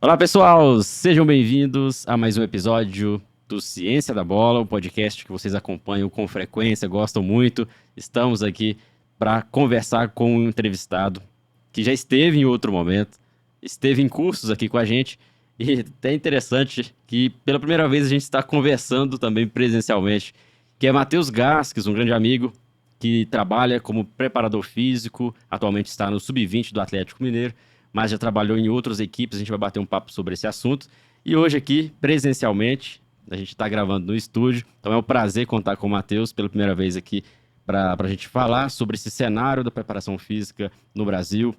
Olá, pessoal! Sejam bem-vindos a mais um episódio do Ciência da Bola, um podcast que vocês acompanham com frequência, gostam muito. Estamos aqui para conversar com um entrevistado que já esteve em outro momento, esteve em cursos aqui com a gente, e até interessante que pela primeira vez a gente está conversando também presencialmente, que é Matheus Gasques, um grande amigo que trabalha como preparador físico, atualmente está no Sub-20 do Atlético Mineiro, mas já trabalhou em outras equipes, a gente vai bater um papo sobre esse assunto. E hoje aqui, presencialmente, a gente está gravando no estúdio, então é um prazer contar com o Matheus pela primeira vez aqui para a gente falar sobre esse cenário da preparação física no Brasil,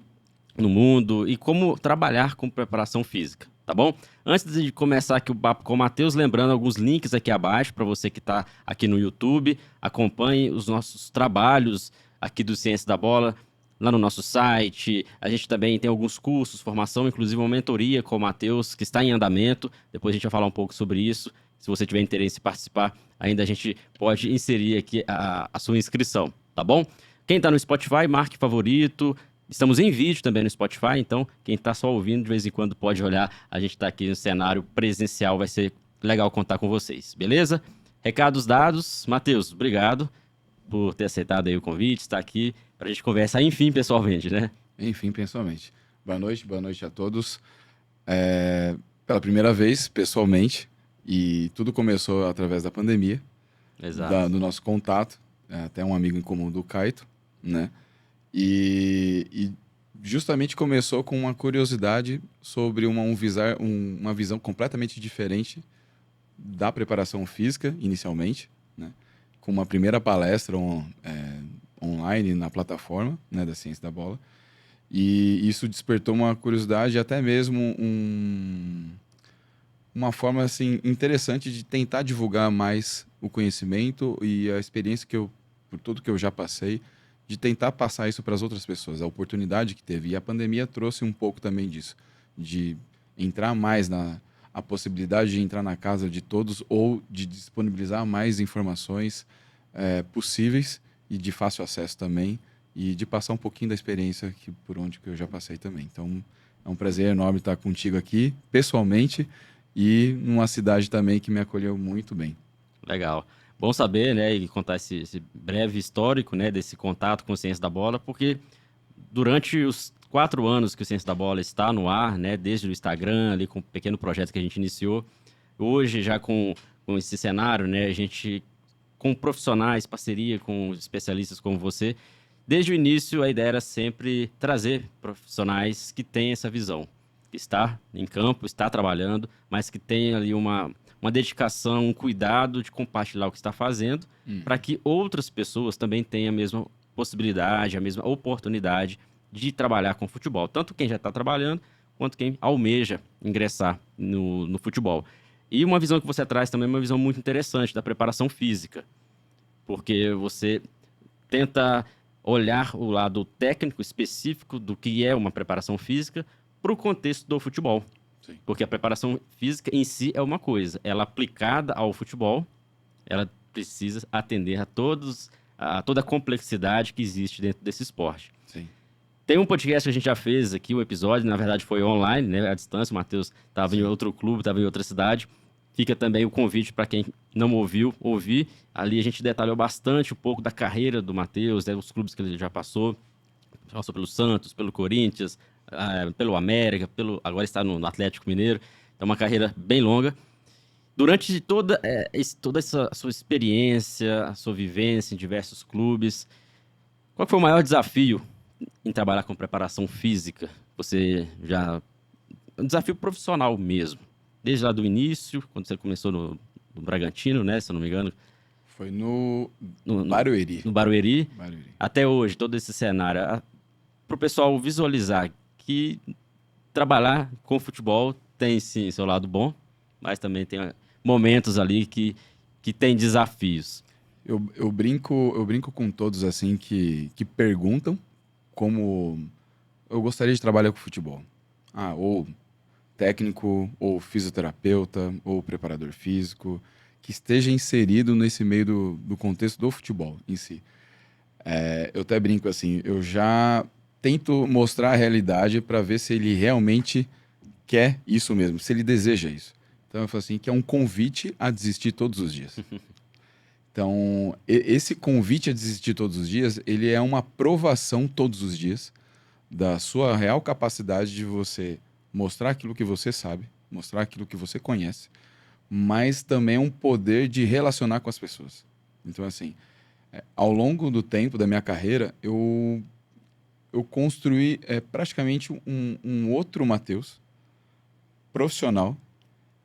no mundo e como trabalhar com preparação física, tá bom? Antes de começar aqui o papo com o Matheus, lembrando alguns links aqui abaixo para você que está aqui no YouTube, acompanhe os nossos trabalhos aqui do Ciência da Bola, lá no nosso site. A gente também tem alguns cursos, formação, inclusive uma mentoria com o Matheus, que está em andamento. Depois a gente vai falar um pouco sobre isso. Se você tiver interesse em participar, ainda a gente pode inserir aqui a sua inscrição, tá bom? Quem está no Spotify, marque favorito. Estamos em vídeo também no Spotify, então quem está só ouvindo, de vez em quando pode olhar. A gente está aqui no cenário presencial, vai ser legal contar com vocês, beleza? Recados dados. Matheus, obrigado por ter aceitado aí o convite, estar aqui para a gente conversar, enfim, pessoalmente, né? Enfim, pessoalmente. Boa noite a todos. Pela primeira vez, pessoalmente, e tudo começou através da pandemia, Exato. do nosso contato, até um amigo em comum do Kaito, né? E justamente começou com uma curiosidade sobre uma visão completamente diferente da preparação física, inicialmente, né? Com uma primeira palestra online na plataforma, né, da Ciência da Bola. E isso despertou uma curiosidade, até mesmo uma forma assim interessante de tentar divulgar mais o conhecimento e a experiência por tudo que eu já passei, de tentar passar isso para as outras pessoas, a oportunidade que teve. E a pandemia trouxe um pouco também disso, de entrar mais a possibilidade de entrar na casa de todos ou de disponibilizar mais informações possíveis e de fácil acesso também, e de passar um pouquinho da experiência por onde que eu já passei também. Então, é um prazer enorme estar contigo aqui, pessoalmente, e numa cidade também que me acolheu muito bem. Legal. Bom saber, né, e contar esse breve histórico, né, desse contato com o Ciência da Bola, porque durante os 4 anos que o Ciência da Bola está no ar, né, desde o Instagram, ali com um pequeno projeto que a gente iniciou, hoje já com esse cenário, né, a gente com profissionais, parceria com especialistas como você, desde o início a ideia era sempre trazer profissionais que têm essa visão, que está em campo, está trabalhando, mas que tem ali uma dedicação, um cuidado de compartilhar o que está fazendo, para Uhum. que outras pessoas também tenham a mesma possibilidade, a mesma oportunidade de trabalhar com futebol. Tanto quem já está trabalhando, quanto quem almeja ingressar no futebol. E uma visão que você traz também é uma visão muito interessante da preparação física, porque você tenta olhar o lado técnico específico do que é uma preparação física para o contexto do futebol. Sim. Porque a preparação física em si é uma coisa, ela aplicada ao futebol, ela precisa atender a toda a complexidade que existe dentro desse esporte. Sim. Tem um podcast que a gente já fez aqui, o episódio, na verdade foi online, né, à distância, o Matheus estava em Sim. outro clube, estava em outra cidade. Fica também o convite para quem não ouviu, ouvir. Ali a gente detalhou bastante um pouco da carreira do Matheus, né, os clubes que ele já passou pelo Santos, pelo Corinthians, pelo América, agora está no Atlético Mineiro. É uma carreira bem longa. Durante toda essa sua experiência, a sua vivência em diversos clubes, qual foi o maior desafio em trabalhar com preparação física? Você já. Um desafio profissional mesmo. Desde lá do início, quando você começou no Bragantino, né? Se eu não me engano, Foi no no, no, Barueri. no Barueri, Barueri. até hoje, todo esse cenário. Para o pessoal visualizar que trabalhar com futebol tem sim seu lado bom, mas também tem momentos ali que tem desafios. Eu brinco com todos assim que perguntam como eu gostaria de trabalhar com futebol. Ou técnico, ou fisioterapeuta, ou preparador físico, que esteja inserido nesse meio do contexto do futebol em si. Eu até brinco assim, eu já tento mostrar a realidade para ver se ele realmente quer isso mesmo, se ele deseja isso. Então eu falo assim, que é um convite a desistir todos os dias. Então, esse convite a desistir todos os dias, ele é uma provação todos os dias da sua real capacidade de você mostrar aquilo que você sabe, mostrar aquilo que você conhece, mas também um poder de relacionar com as pessoas. Então, assim, ao longo do tempo da minha carreira, eu construí praticamente um outro Matheus profissional,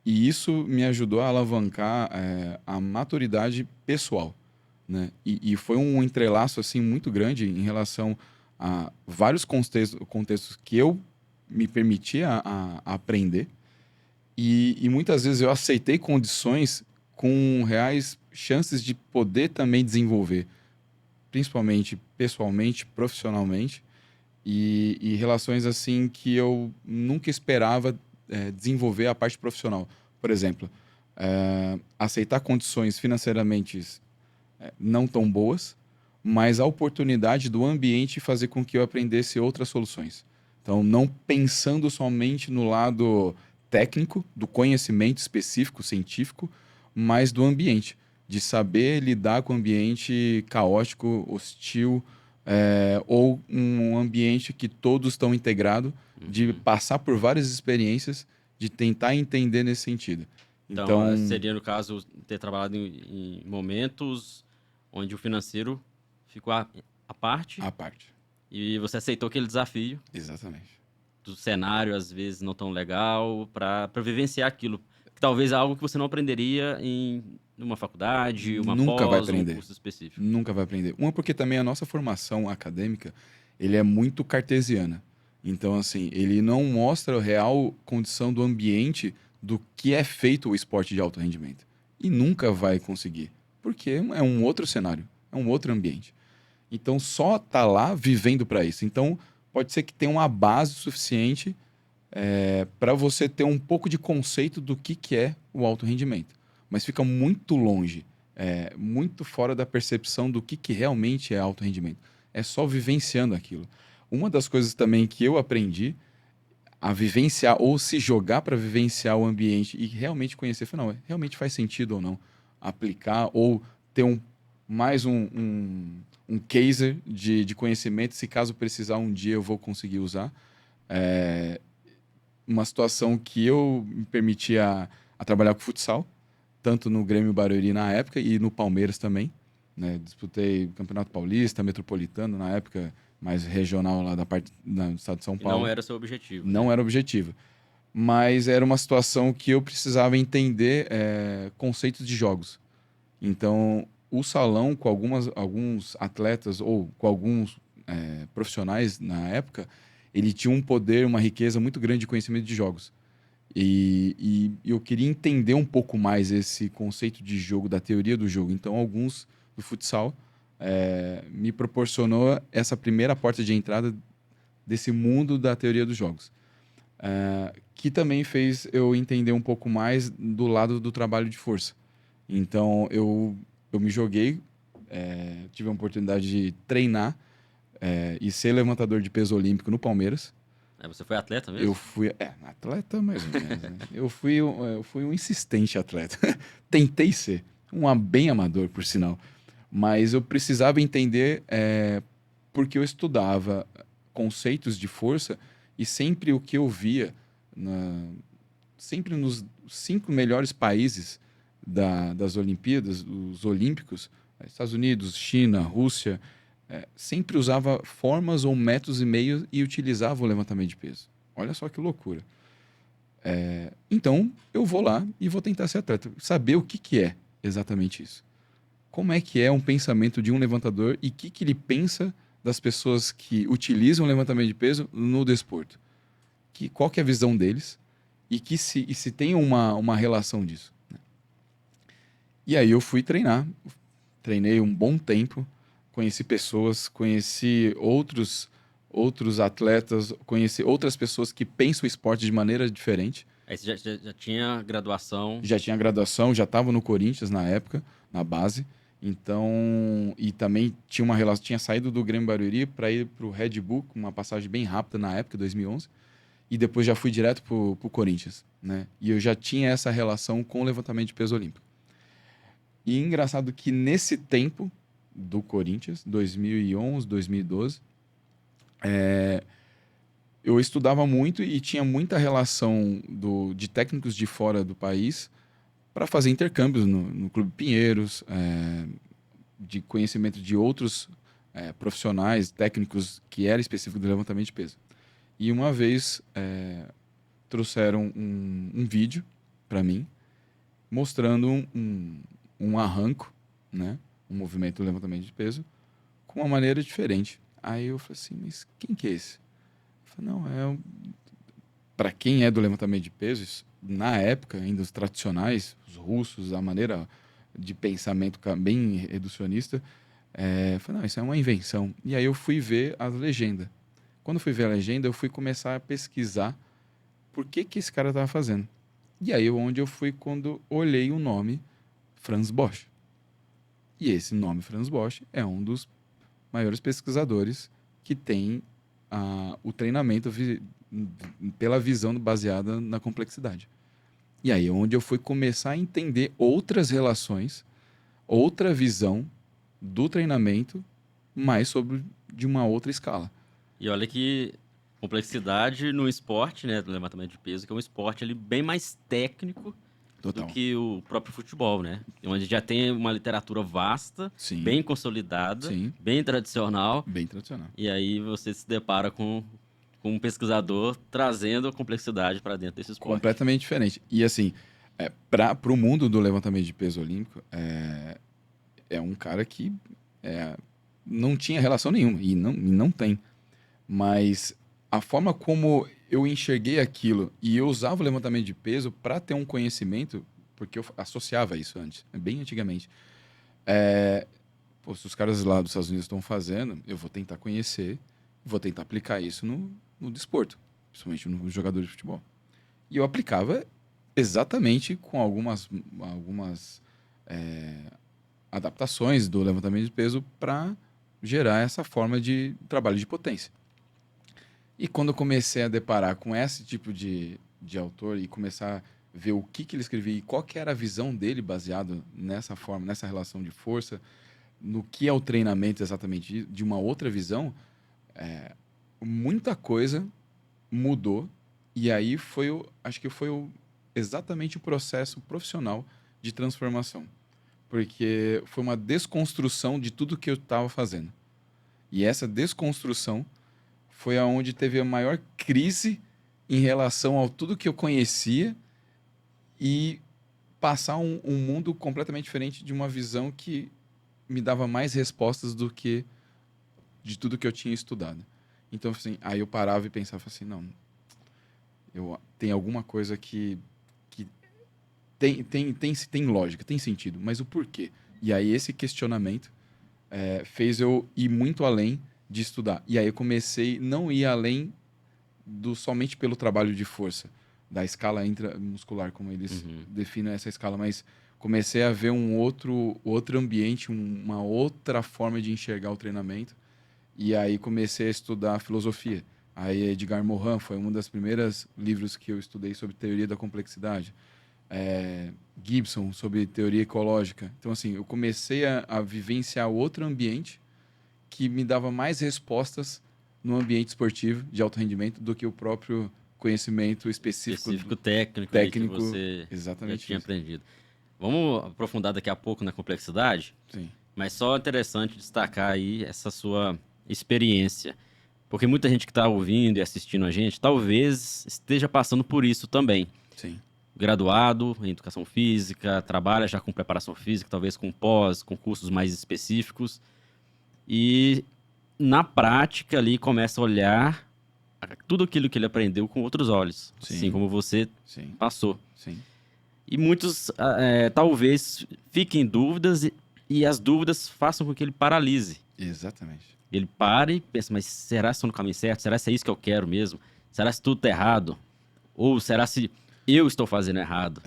e isso me ajudou a alavancar a maturidade pessoal, né? E foi um entrelaço assim muito grande em relação a vários contextos que eu me permitia a aprender, e muitas vezes eu aceitei condições com reais chances de poder também desenvolver, principalmente pessoalmente, profissionalmente, e relações assim que eu nunca esperava desenvolver a parte profissional. Por exemplo, aceitar condições financeiramente não tão boas, mas a oportunidade do ambiente fazer com que eu aprendesse outras soluções. Então, não pensando somente no lado técnico, do conhecimento específico, científico, mas do ambiente, de saber lidar com o ambiente caótico, hostil, ou um ambiente que todos estão integrados, de passar por várias experiências, de tentar entender nesse sentido. Então, seria, no caso, ter trabalhado em momentos onde o financeiro ficou à parte A parte. e você aceitou aquele desafio Exatamente. do cenário, às vezes, não tão legal, para vivenciar aquilo. Que talvez é algo que você não aprenderia em uma faculdade, uma Nunca vai pós, um aprender. curso específico. Nunca vai aprender. Uma, porque também a nossa formação acadêmica, ele é muito cartesiana. Então, assim, ele não mostra a real condição do ambiente do que é feito o esporte de alto rendimento. E nunca vai conseguir. Porque é um outro cenário, é um outro ambiente. Então, só tá lá vivendo para isso. Então, pode ser que tenha uma base suficiente para você ter um pouco de conceito do que é o alto rendimento. Mas fica muito longe, muito fora da percepção do que realmente é alto rendimento. É só vivenciando aquilo. Uma das coisas também que eu aprendi a vivenciar ou se jogar para vivenciar o ambiente e realmente conhecer, não, realmente faz sentido ou não aplicar ou ter mais um caser de conhecimento, se caso precisar um dia eu vou conseguir usar. Uma situação que eu me permitia a trabalhar com futsal, tanto no Grêmio Barueri na época e no Palmeiras também, né? Disputei Campeonato Paulista, Metropolitano na época, mais regional lá da parte do estado de São E Paulo. não era seu objetivo. Não né? era objetivo. Mas era uma situação que eu precisava entender conceitos de jogos. Então, o salão, com alguns atletas ou com alguns profissionais na época, ele tinha um poder, uma riqueza muito grande de conhecimento de jogos. E eu queria entender um pouco mais esse conceito de jogo, da teoria do jogo. Então, alguns do futsal me proporcionou essa primeira porta de entrada desse mundo da teoria dos jogos. Que também fez eu entender um pouco mais do lado do trabalho de força. Então, eu me joguei, tive a oportunidade de treinar e ser levantador de peso olímpico no Palmeiras. Você foi atleta mesmo? Eu fui... atleta mais ou menos, né? Eu fui um insistente atleta. Tentei ser. Bem amador, por sinal. Mas eu precisava entender porque eu estudava conceitos de força e sempre o que eu via, sempre nos 5 melhores países das Olimpíadas, os Olímpicos, Estados Unidos, China, Rússia, sempre usava formas ou métodos e meios e utilizava o levantamento de peso. Olha só que loucura. Então, eu vou lá e vou tentar ser atleta. Saber o que é exatamente isso. Como é que é um pensamento de um levantador e o que ele pensa das pessoas que utilizam o levantamento de peso no desporto. Qual que é a visão deles e se tem uma relação disso. Né? E aí eu fui treinar. Treinei um bom tempo. Conheci pessoas, conheci outros atletas, conheci outras pessoas que pensam o esporte de maneira diferente. Aí você já tinha graduação? Já tinha graduação, já estava no Corinthians na época, na base. Então, e também tinha uma relação, tinha saído do Grêmio Barueri para ir para o Red Bull, uma passagem bem rápida na época, 2011. e depois já fui direto pro Corinthians, né? E eu já tinha essa relação com o levantamento de peso olímpico. E engraçado que nesse tempo do Corinthians, 2011, 2012, eu estudava muito e tinha muita relação de técnicos de fora do país para fazer intercâmbios no Clube Pinheiros, de conhecimento de outros profissionais, técnicos que era específico do levantamento de peso. E uma vez trouxeram um vídeo para mim mostrando um arranco, né? Um movimento do levantamento de peso com uma maneira diferente. Aí eu falei assim, mas quem que é esse? Eu falei, não, para quem é do levantamento de pesos, na época, ainda os tradicionais, os russos, a maneira de pensamento bem reducionista, eu falei, não, isso é uma invenção. E aí eu fui ver as legendas. Quando eu fui ver a legenda, eu fui começar a pesquisar por que esse cara estava fazendo. E aí onde eu fui quando olhei o nome Franz Bosch. E esse nome Franz Bosch é um dos maiores pesquisadores que tem o treinamento pela visão baseada na complexidade. E aí onde eu fui começar a entender outras relações, outra visão do treinamento, mais sobre de uma outra escala. E olha que complexidade no esporte, né, do levantamento de peso, que é um esporte ali bem mais técnico Total. do que o próprio futebol, né? Onde já tem uma literatura vasta, Sim. bem consolidada, Sim. bem tradicional. Bem tradicional. E aí você se depara com um pesquisador trazendo a complexidade para dentro desse esporte. Completamente diferente. E assim, para o mundo do levantamento de peso olímpico, é um cara que não tinha relação nenhuma, e não tem. Mas a forma como eu enxerguei aquilo e eu usava o levantamento de peso para ter um conhecimento, porque eu associava isso antes, bem antigamente. Se os caras lá dos Estados Unidos estão fazendo, eu vou tentar conhecer, vou tentar aplicar isso no desporto, principalmente no jogador de futebol. E eu aplicava exatamente com algumas adaptações do levantamento de peso para gerar essa forma de trabalho de potência. E quando eu comecei a deparar com esse tipo de autor e começar a ver o que ele escrevia e qual que era a visão dele baseado nessa forma, nessa relação de força, no que é o treinamento exatamente de uma outra visão, muita coisa mudou. E aí acho que foi exatamente o processo profissional de transformação. Porque foi uma desconstrução de tudo que eu estava fazendo. E essa desconstrução foi aonde teve a maior crise em relação ao tudo que eu conhecia e passar um mundo completamente diferente de uma visão que me dava mais respostas do que de tudo que eu tinha estudado. Então, assim, aí eu parava e pensava assim, não, tem alguma coisa que tem lógica, tem sentido, mas o porquê? E aí esse questionamento fez eu ir muito além de estudar. E aí eu comecei a não ir além somente pelo trabalho de força, da escala intramuscular, como eles definem essa escala, mas comecei a ver um outro ambiente, uma outra forma de enxergar o treinamento. E aí comecei a estudar filosofia. Aí Edgar Morin foi um dos primeiros livros que eu estudei sobre teoria da complexidade. Gibson, sobre teoria ecológica. Então, assim, eu comecei a vivenciar outro ambiente que me dava mais respostas no ambiente esportivo de alto rendimento do que o próprio conhecimento específico técnico que você exatamente já tinha isso. aprendido. Vamos aprofundar daqui a pouco na complexidade? Sim. Mas só interessante destacar aí essa sua experiência. Porque muita gente que está ouvindo e assistindo a gente, talvez esteja passando por isso também. Sim. Graduado em educação física, trabalha já com preparação física, talvez com com cursos mais específicos. E na prática ali começa a olhar tudo aquilo que ele aprendeu com outros olhos. Sim. Assim como você passou. Sim. E muitos talvez fiquem em dúvidas e as dúvidas façam com que ele paralise. Exatamente. Ele para e pensa, mas será que estou no caminho certo? Será que é isso que eu quero mesmo? Será que tudo está errado? Ou será se eu estou fazendo errado?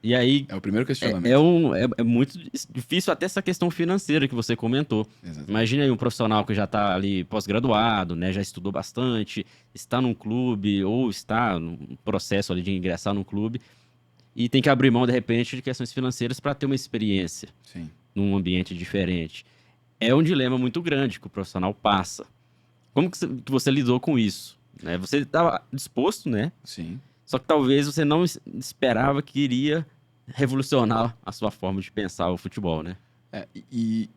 E aí É o primeiro é, questionamento. é muito difícil até essa questão financeira que você comentou. Exatamente. Imagina aí um profissional que já está ali pós-graduado, né, já estudou bastante, está num clube ou está no processo ali de ingressar num clube e tem que abrir mão de repente de questões financeiras para ter uma experiência Sim, num ambiente diferente. É um dilema muito grande que o profissional passa. Como que você lidou com isso? Né? Você estava disposto, né? sim. Só que talvez você não esperava que iria revolucionar a sua forma de pensar o futebol, né? E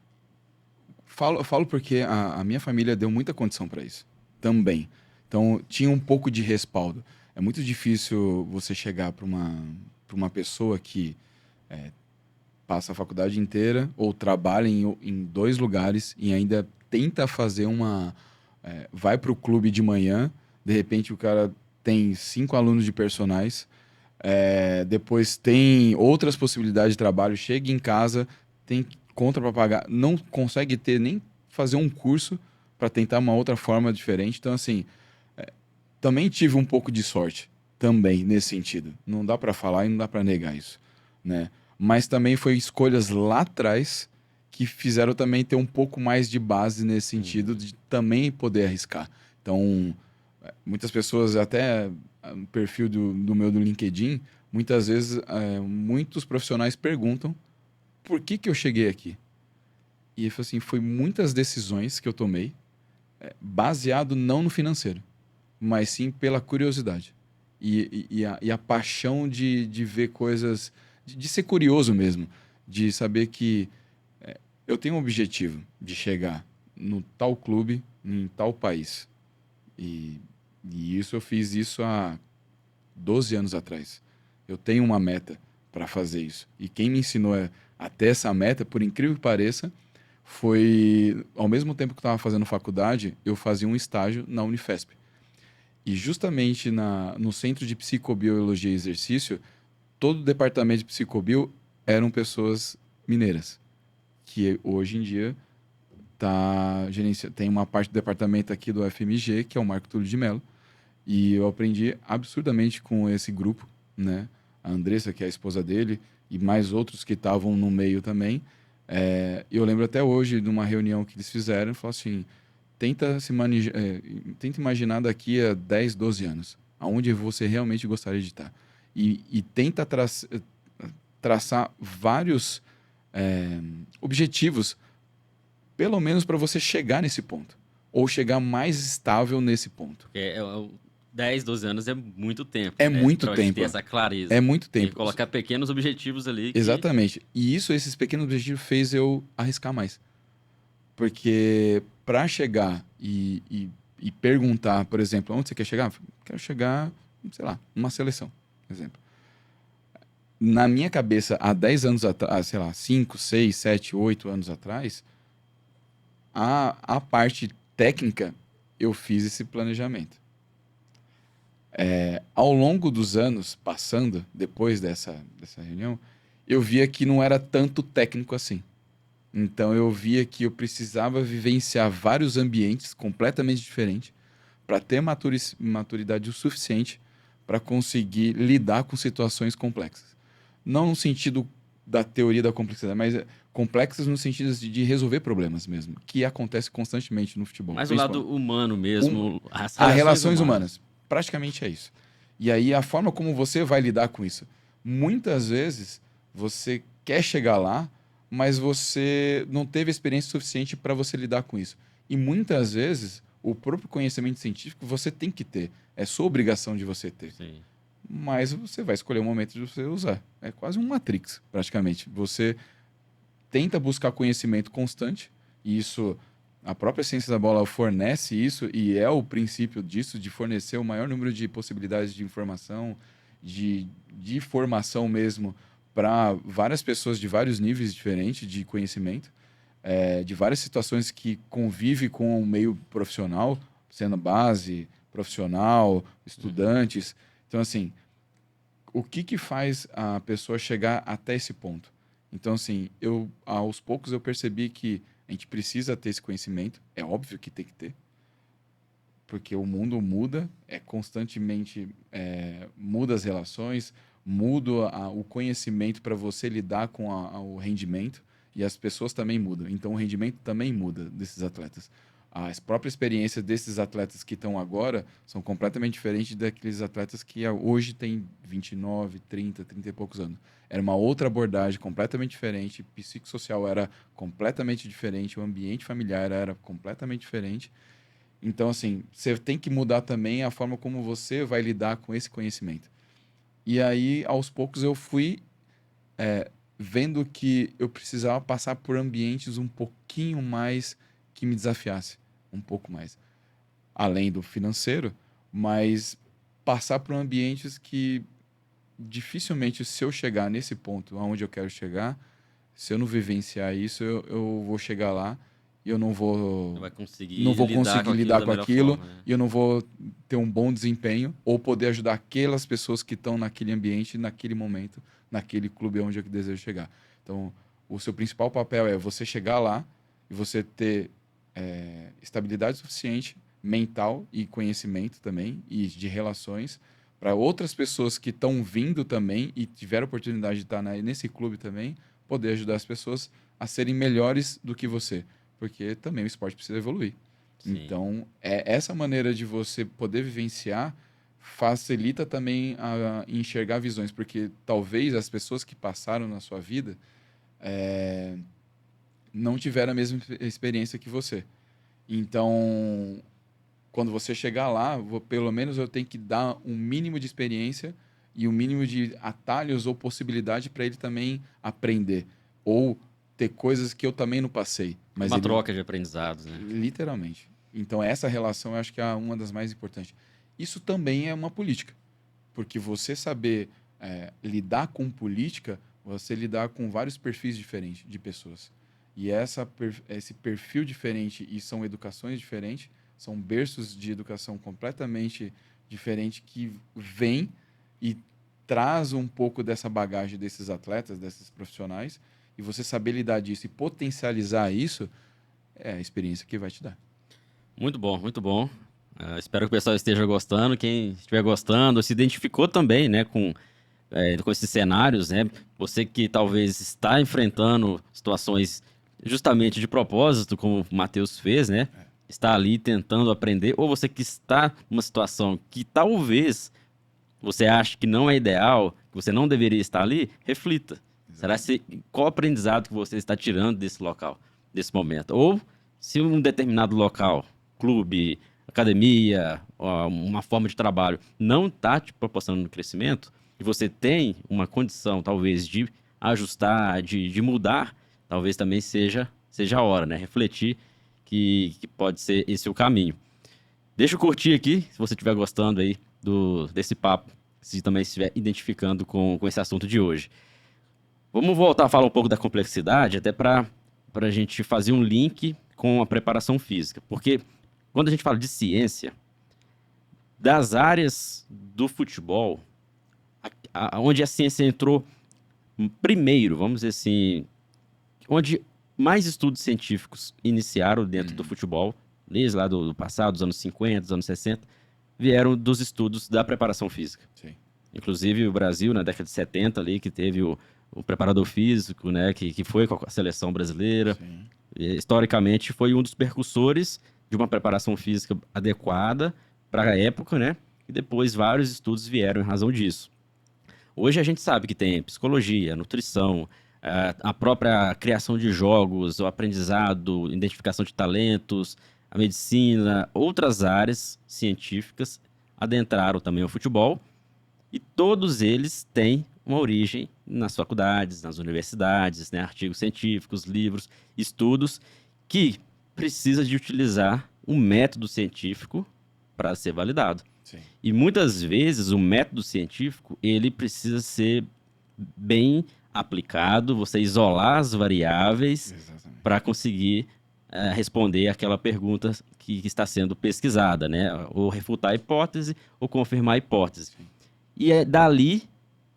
falo porque a minha família deu muita condição para isso também. Então, tinha um pouco de respaldo. É muito difícil você chegar para uma pessoa que passa a faculdade inteira ou trabalha em dois lugares e ainda tenta fazer vai para o clube de manhã, de repente o cara tem 5 alunos de personais, depois tem outras possibilidades de trabalho, chega em casa, tem conta para pagar, não consegue ter nem fazer um curso para tentar uma outra forma diferente. Então, assim, também tive um pouco de sorte, também, nesse sentido. Não dá para falar e não dá para negar isso, né? Mas também foi escolhas lá atrás que fizeram também ter um pouco mais de base nesse sentido Uhum. de também poder arriscar. Então, muitas pessoas, até no perfil do meu do LinkedIn, muitas vezes, muitos profissionais perguntam por que eu cheguei aqui? E eu falo assim, foi muitas decisões que eu tomei, baseado não no financeiro, mas sim pela curiosidade. E a paixão de ver coisas, de ser curioso mesmo, de saber que eu tenho um objetivo de chegar no tal clube, em tal país. E, e isso eu fiz isso há 12 anos atrás. Eu tenho uma meta para fazer isso. E quem me ensinou a ter essa meta, por incrível que pareça, foi ao mesmo tempo que eu estava fazendo faculdade, eu fazia um estágio na Unifesp. E justamente no Centro de Psicobiologia e Exercício, todo o departamento de psicobio eram pessoas mineiras, que hoje em dia tem uma parte do departamento aqui do FMG, que é o Marco Túlio de Mello, e eu aprendi absurdamente com esse grupo, né? A Andressa, que é a esposa dele, e mais outros que estavam no meio também. Eu lembro até hoje de uma reunião que eles fizeram, falaram assim, tenta imaginar daqui a 10, 12 anos, aonde você realmente gostaria de estar. E tenta traçar vários objetivos, pelo menos para você chegar nesse ponto, ou chegar mais estável nesse ponto. Porque 10, 12 anos é muito tempo, É né? muito Pra gente ter tempo. essa É clareza. muito Tem que tempo. colocar pequenos objetivos ali que. Exatamente. E esses pequenos objetivos fez eu arriscar mais. Porque para chegar e perguntar, por exemplo, onde você quer chegar? Quero chegar, sei lá, numa seleção, por exemplo. Na minha cabeça, há 10 anos atrás, sei lá, 5, 6, 7, 8 anos atrás, a parte técnica, eu fiz esse planejamento. Ao longo dos anos, passando, depois dessa reunião, eu via que não era tanto técnico assim. Então eu via que eu precisava vivenciar vários ambientes completamente diferentes para ter maturidade o suficiente para conseguir lidar com situações complexas. Não no sentido da teoria da complexidade, mas complexas no sentido de resolver problemas mesmo, que acontece constantemente no futebol. Mais o lado Principalmente humano mesmo, as as relações relações humanas. humanas. Praticamente é isso. E aí a forma como você vai lidar com isso. Muitas vezes você quer chegar lá, mas você não teve experiência suficiente para você lidar com isso. E muitas vezes o próprio conhecimento científico você tem que ter. É sua obrigação de você ter. Sim. Mas você vai escolher o momento de você usar. É quase um Matrix, praticamente. Você tenta buscar conhecimento constante, e isso, a própria ciência da bola fornece isso, e é o princípio disso, de fornecer o maior número de possibilidades de informação, de formação mesmo, para várias pessoas de vários níveis diferentes de conhecimento, de várias situações que convive com o meio profissional, sendo base, profissional, Uhum. estudantes. Então, assim, o que faz a pessoa chegar até esse ponto? Então, assim, aos poucos eu percebi que a gente precisa ter esse conhecimento, é óbvio que tem que ter, porque o mundo muda, constantemente muda as relações, mudo o conhecimento para você lidar com o rendimento e as pessoas também mudam. Então, o rendimento também muda desses atletas. As próprias experiências desses atletas que estão agora são completamente diferentes daqueles atletas que hoje têm 29, 30 e poucos anos. Era uma outra abordagem completamente diferente, o psicossocial era completamente diferente, o ambiente familiar era completamente diferente. Então, assim, você tem que mudar também a forma como você vai lidar com esse conhecimento. E aí, aos poucos, eu fui vendo que eu precisava passar por ambientes um pouquinho mais que me desafiasse, um pouco mais. Além do financeiro, mas passar por ambientes que dificilmente, se eu chegar nesse ponto aonde eu quero chegar, se eu não vivenciar isso, eu vou chegar lá e eu não Não vai não conseguir vou lidar com conseguir aquilo lidar da com melhor aquilo forma, né? e eu não vou ter um bom desempenho ou poder ajudar aquelas pessoas que estão naquele ambiente, naquele momento, naquele clube onde eu desejo chegar. Então, o seu principal papel é você chegar lá e você ter estabilidade suficiente, mental e conhecimento também, e de relações, para outras pessoas que estão vindo também e tiveram oportunidade de estar nesse clube também, poder ajudar as pessoas a serem melhores do que você, porque também o esporte precisa evoluir. Sim. Então, essa maneira de você poder vivenciar facilita também a enxergar visões, porque talvez as pessoas que passaram na sua vida não tiveram a mesma experiência que você. Então, quando você chegar lá, pelo menos eu tenho que dar um mínimo de experiência e um mínimo de atalhos ou possibilidade para ele também aprender. Ou ter coisas que eu também não passei. É Mas uma ele, troca de aprendizados, né? literalmente. Então, essa relação eu acho que é uma das mais importantes. Isso também é uma política. Porque você saber lidar com política, você lidar com vários perfis diferentes de pessoas. E esse perfil diferente e são educações diferentes, são berços de educação completamente diferentes que vêm e traz um pouco dessa bagagem desses atletas, desses profissionais, e você saber lidar disso e potencializar isso é a experiência que vai te dar. Muito bom, muito bom. Espero que o pessoal esteja gostando. Quem estiver gostando, se identificou também, né, com esses cenários, né? Você que talvez está enfrentando situações justamente de propósito, como o Matheus fez, né? Está ali tentando aprender, ou você que está numa situação que talvez você ache que não é ideal, que você não deveria estar ali, reflita. Será Exatamente. se qual aprendizado que você está tirando desse local, desse momento? Ou se um determinado local, clube, academia, uma forma de trabalho não está te proporcionando crescimento e você tem uma condição talvez de ajustar, de mudar, talvez também seja a hora, né? Refletir que pode ser esse o caminho. Deixa eu curtir aqui, se você estiver gostando aí desse papo, se também estiver identificando com esse assunto de hoje. Vamos voltar a falar um pouco da complexidade, até para a gente fazer um link com a preparação física. Porque quando a gente fala de ciência, das áreas do futebol, onde a ciência entrou primeiro, vamos dizer assim, onde mais estudos científicos iniciaram dentro do Uhum. futebol, desde lá do passado, dos anos 50, dos anos 60, vieram dos estudos da preparação física. Sim, Inclusive o Brasil, na década de 70 ali, que teve o preparador físico, né, que foi com a seleção brasileira. sim. E, historicamente, foi um dos percussores de uma preparação física adequada para a época, né? E depois vários estudos vieram em razão disso. Hoje a gente sabe que tem psicologia, nutrição, a própria criação de jogos, o aprendizado, identificação de talentos, a medicina, outras áreas científicas adentraram também o futebol e todos eles têm uma origem nas faculdades, nas universidades, né? Artigos científicos, livros, estudos que precisa de utilizar um método científico para ser validado. Sim, E muitas vezes o método científico ele precisa ser bem aplicado, você isolar as variáveis para exatamente. conseguir responder aquela pergunta que está sendo pesquisada, né? Ou refutar a hipótese ou confirmar a hipótese. Sim. E é dali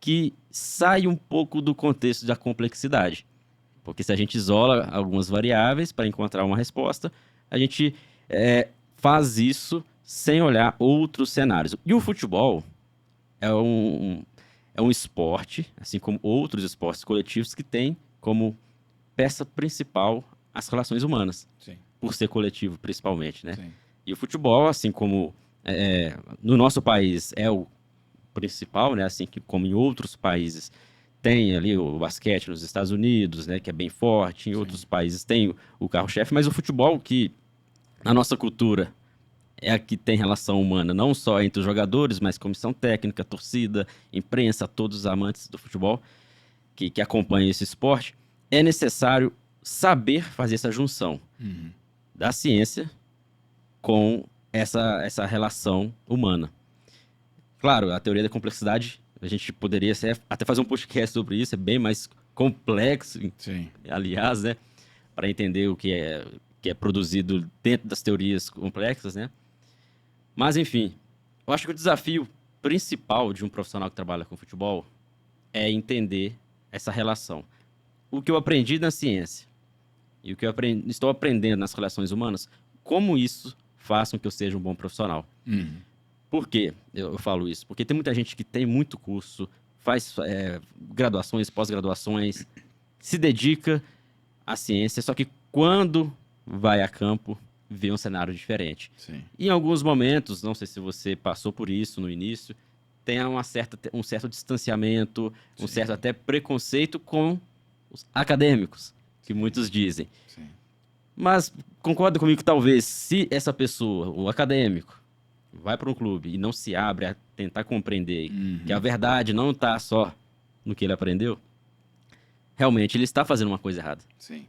que sai um pouco do contexto da complexidade. Porque se a gente isola algumas variáveis para encontrar uma resposta, a gente faz isso sem olhar outros cenários. E o futebol é é um esporte, assim como outros esportes coletivos, que tem como peça principal as relações humanas, Sim, por ser coletivo principalmente, né? sim, E o futebol, assim como no nosso país é o principal, né? Assim que como em outros países tem ali o basquete nos Estados Unidos, né? Que é bem forte. Em outros sim, países tem o carro-chefe, mas o futebol que na nossa cultura é a que tem relação humana, não só entre os jogadores, mas comissão técnica, torcida, imprensa, todos os amantes do futebol que acompanham esse esporte, é necessário saber fazer essa junção uhum, da ciência com essa relação humana. Claro, a teoria da complexidade, a gente poderia até fazer um podcast sobre isso, é bem mais complexo, sim, aliás, né, para entender o que é produzido dentro das teorias complexas, né? Mas, enfim, eu acho que o desafio principal de um profissional que trabalha com futebol é entender essa relação. O que eu aprendi na ciência e o que estou aprendendo nas relações humanas, como isso faz com que eu seja um bom profissional. uhum, Por que eu falo isso? Porque tem muita gente que tem muito curso, faz graduações, pós-graduações, se dedica à ciência, só que quando vai a campo, vê um cenário diferente. sim, Em alguns momentos, não sei se você passou por isso no início, tem um certo distanciamento, um certo sim, até preconceito com os acadêmicos, que sim, muitos dizem. sim, Mas concorda comigo que talvez se essa pessoa, o acadêmico, vai para um clube e não se abre a tentar compreender que a uhum, verdade não está só no que ele aprendeu, realmente ele está fazendo uma coisa errada, sim.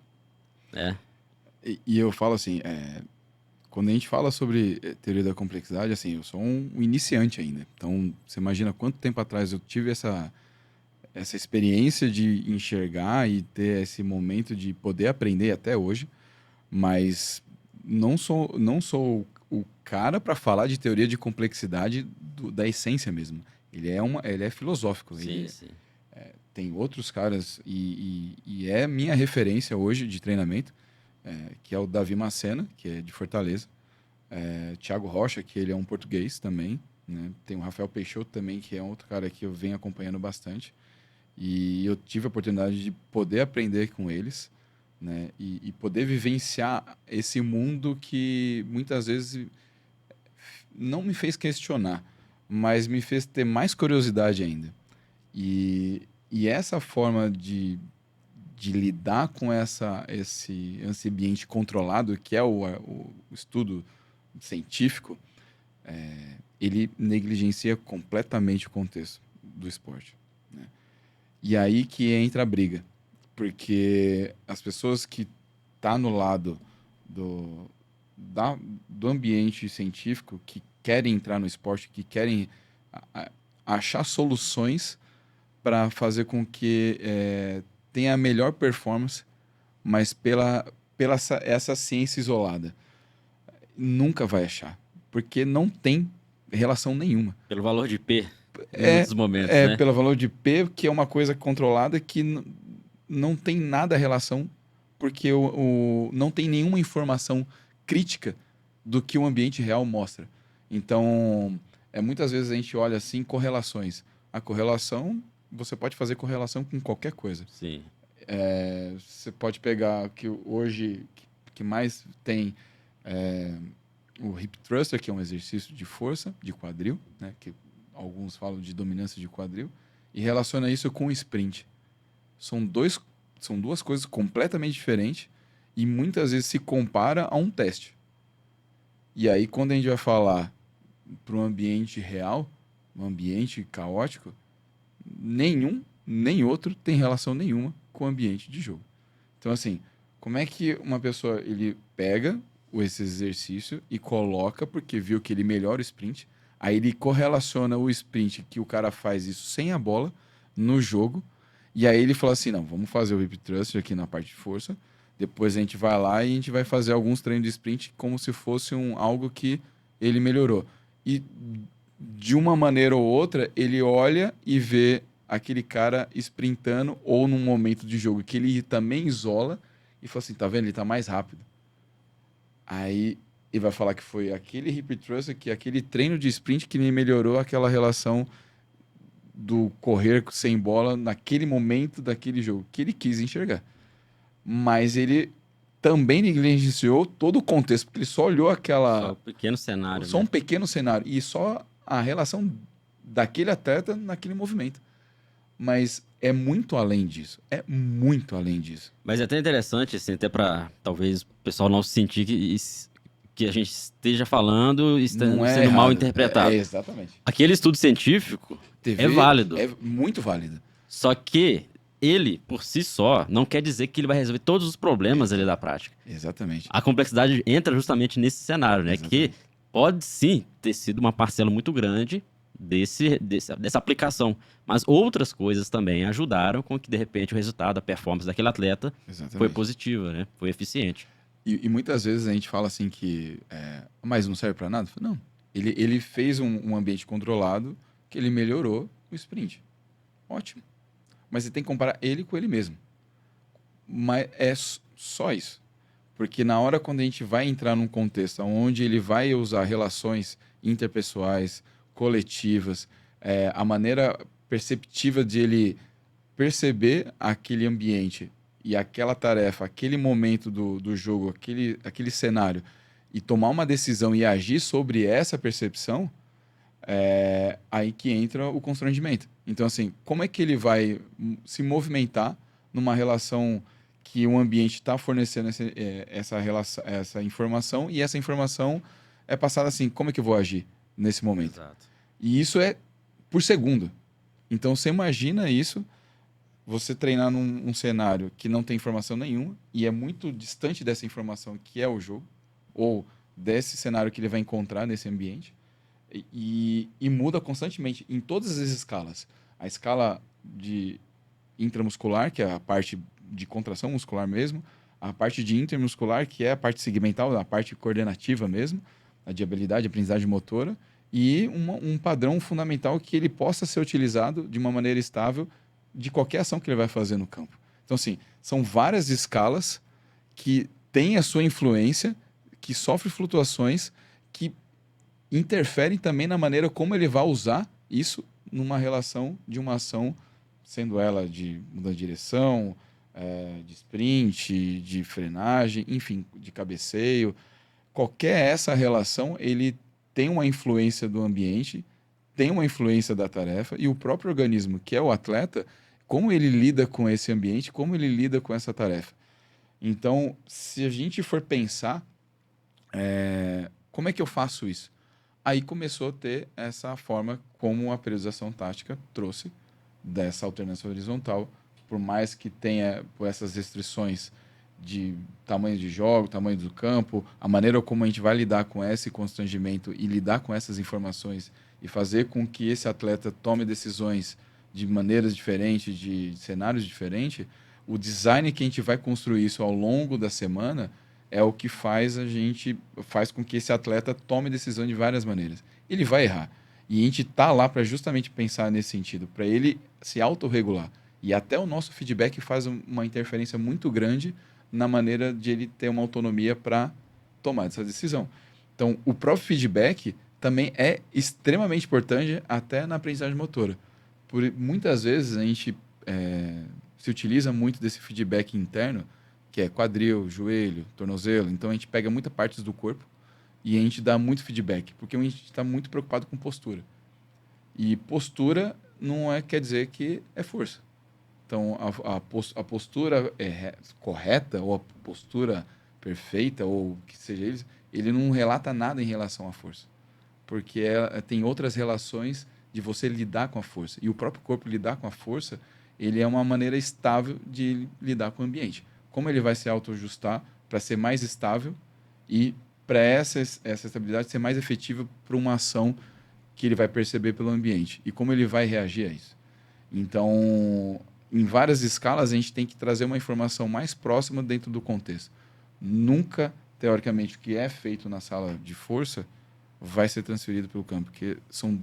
né? E eu falo assim, quando a gente fala sobre teoria da complexidade, assim, eu sou um iniciante ainda. Então, você imagina quanto tempo atrás eu tive essa experiência de enxergar e ter esse momento de poder aprender até hoje, mas não sou o cara para falar de teoria de complexidade da essência mesmo. Ele é filosófico, Sim, ele sim. tem outros caras e é minha referência hoje de treinamento, que é o Davi Macena, que é de Fortaleza, Thiago Rocha, que ele é um português também, né? Tem o Rafael Peixoto também, que é outro cara que eu venho acompanhando bastante. E eu tive a oportunidade de poder aprender com eles, né? E poder vivenciar esse mundo que muitas vezes não me fez questionar, mas me fez ter mais curiosidade ainda. E essa forma de lidar com esse ambiente controlado, que é o estudo científico, ele negligencia completamente o contexto do esporte, né? E aí que entra a briga, porque as pessoas que tá no lado do, do ambiente científico, que querem entrar no esporte, que querem a- achar soluções para fazer com que tenha a melhor performance, mas pela essa ciência isolada. Nunca vai achar, porque não tem relação nenhuma. Pelo valor de P, em É, muitos momentos, é né? pelo valor de P, que é uma coisa controlada que não tem nada a relação, porque não tem nenhuma informação crítica do que o ambiente real mostra. Então, muitas vezes a gente olha assim correlações. A correlação, você pode fazer correlação com qualquer coisa. Sim. Você pode pegar que hoje que mais tem o hip thruster, que é um exercício de força de quadril, né? Que alguns falam de dominância de quadril, e relaciona isso com o sprint. São dois, são duas coisas completamente diferentes e muitas vezes se compara a um teste. E aí, quando a gente vai falar para um ambiente real, um ambiente caótico, nenhum nem outro tem relação nenhuma com o ambiente de jogo. Então, assim, como é que uma pessoa ele pega esse exercício e coloca, porque viu que ele melhora o sprint, aí ele correlaciona o sprint que o cara faz isso sem a bola no jogo, e aí ele fala assim: não, vamos fazer o hip thrust aqui na parte de força, depois a gente vai lá e a gente vai fazer alguns treinos de sprint como se fosse algo que ele melhorou. E de uma maneira ou outra, ele olha e vê aquele cara sprintando ou num momento de jogo que ele também isola e fala assim, tá vendo? Ele tá mais rápido. Aí ele vai falar que foi aquele hip thrust, que aquele treino de sprint que me melhorou aquela relação do correr sem bola naquele momento daquele jogo, que ele quis enxergar. Mas ele também negligenciou todo o contexto, porque ele só olhou Só um pequeno cenário, só né? um pequeno cenário e só a relação daquele atleta naquele movimento. Mas é muito além disso. É muito além disso. Mas é até interessante, assim, até para talvez o pessoal não sentir que a gente esteja falando e Não é sendo mal errado. interpretado. Exatamente. Aquele estudo científico TV é válido. é muito válido. Só que ele, por si só, não quer dizer que ele vai resolver todos os problemas ali da prática. Exatamente. A complexidade entra justamente nesse cenário, né? Exatamente. Que pode sim ter sido uma parcela muito grande dessa aplicação. Mas outras coisas também ajudaram com que, de repente, o resultado, a performance daquele atleta foi Exatamente. positiva, né? Foi eficiente. E muitas vezes a gente fala assim que mas não serve para nada. Não. Ele fez um ambiente controlado que ele melhorou o sprint. Ótimo. Mas você tem que comparar ele com ele mesmo. Mas é só isso. Porque na hora quando a gente vai entrar num contexto onde ele vai usar relações interpessoais, coletivas, a maneira perceptiva de ele perceber aquele ambiente e aquela tarefa, aquele momento do jogo, aquele cenário, e tomar uma decisão e agir sobre essa percepção, aí que entra o constrangimento. Então, assim, como é que ele vai se movimentar numa relação que o ambiente está fornecendo essa informação e essa informação é passada assim, como é que eu vou agir nesse momento? Exato. E isso é por segundo. Então, você imagina isso, você treinar num cenário que não tem informação nenhuma e é muito distante dessa informação que é o jogo, ou desse cenário que ele vai encontrar nesse ambiente, e muda constantemente em todas as escalas. A escala de intramuscular, que é a parte de contração muscular mesmo, a parte de intermuscular, que é a parte segmental, a parte coordenativa mesmo, a de habilidade, aprendizagem motora, e um padrão fundamental que ele possa ser utilizado de uma maneira estável de qualquer ação que ele vai fazer no campo. Então, assim, são várias escalas que têm a sua influência, que sofrem flutuações, que interferem também na maneira como ele vai usar isso numa relação de uma ação, sendo ela de mudança de direção, de sprint, de frenagem, enfim, de cabeceio. Qualquer essa relação, ele tem uma influência do ambiente, tem uma influência da tarefa, e o próprio organismo, que é o atleta, como ele lida com esse ambiente, como ele lida com essa tarefa. Então, se a gente for pensar, como é que eu faço isso? Aí começou a ter essa forma como a periodização tática trouxe dessa alternância horizontal, por mais que tenha por essas restrições de tamanho de jogo, tamanho do campo, a maneira como a gente vai lidar com esse constrangimento e lidar com essas informações e fazer com que esse atleta tome decisões de maneiras diferentes, de cenários diferentes, o design que a gente vai construir isso ao longo da semana é o que faz com que esse atleta tome decisão de várias maneiras. Ele vai errar. E a gente tá lá para justamente pensar nesse sentido, para ele se autorregular. E até o nosso feedback faz uma interferência muito grande na maneira de ele ter uma autonomia para tomar essa decisão. Então, o próprio feedback também é extremamente importante até na aprendizagem motora. Muitas vezes a gente se utiliza muito desse feedback interno, que é quadril, joelho, tornozelo. Então, a gente pega muita partes do corpo e a gente dá muito feedback, porque a gente está muito preocupado com postura. E postura não quer dizer que é força. Então, a postura correta, ou a postura perfeita, ou o que seja ele não relata nada em relação à força. Porque tem outras relações de você lidar com a força. E o próprio corpo lidar com a força, ele é uma maneira estável de lidar com o ambiente. Como ele vai se autoajustar para ser mais estável e para essa estabilidade ser mais efetiva para uma ação que ele vai perceber pelo ambiente. E como ele vai reagir a isso. Então, em várias escalas, a gente tem que trazer uma informação mais próxima dentro do contexto. Nunca, teoricamente, o que é feito na sala de força vai ser transferido pelo campo, porque são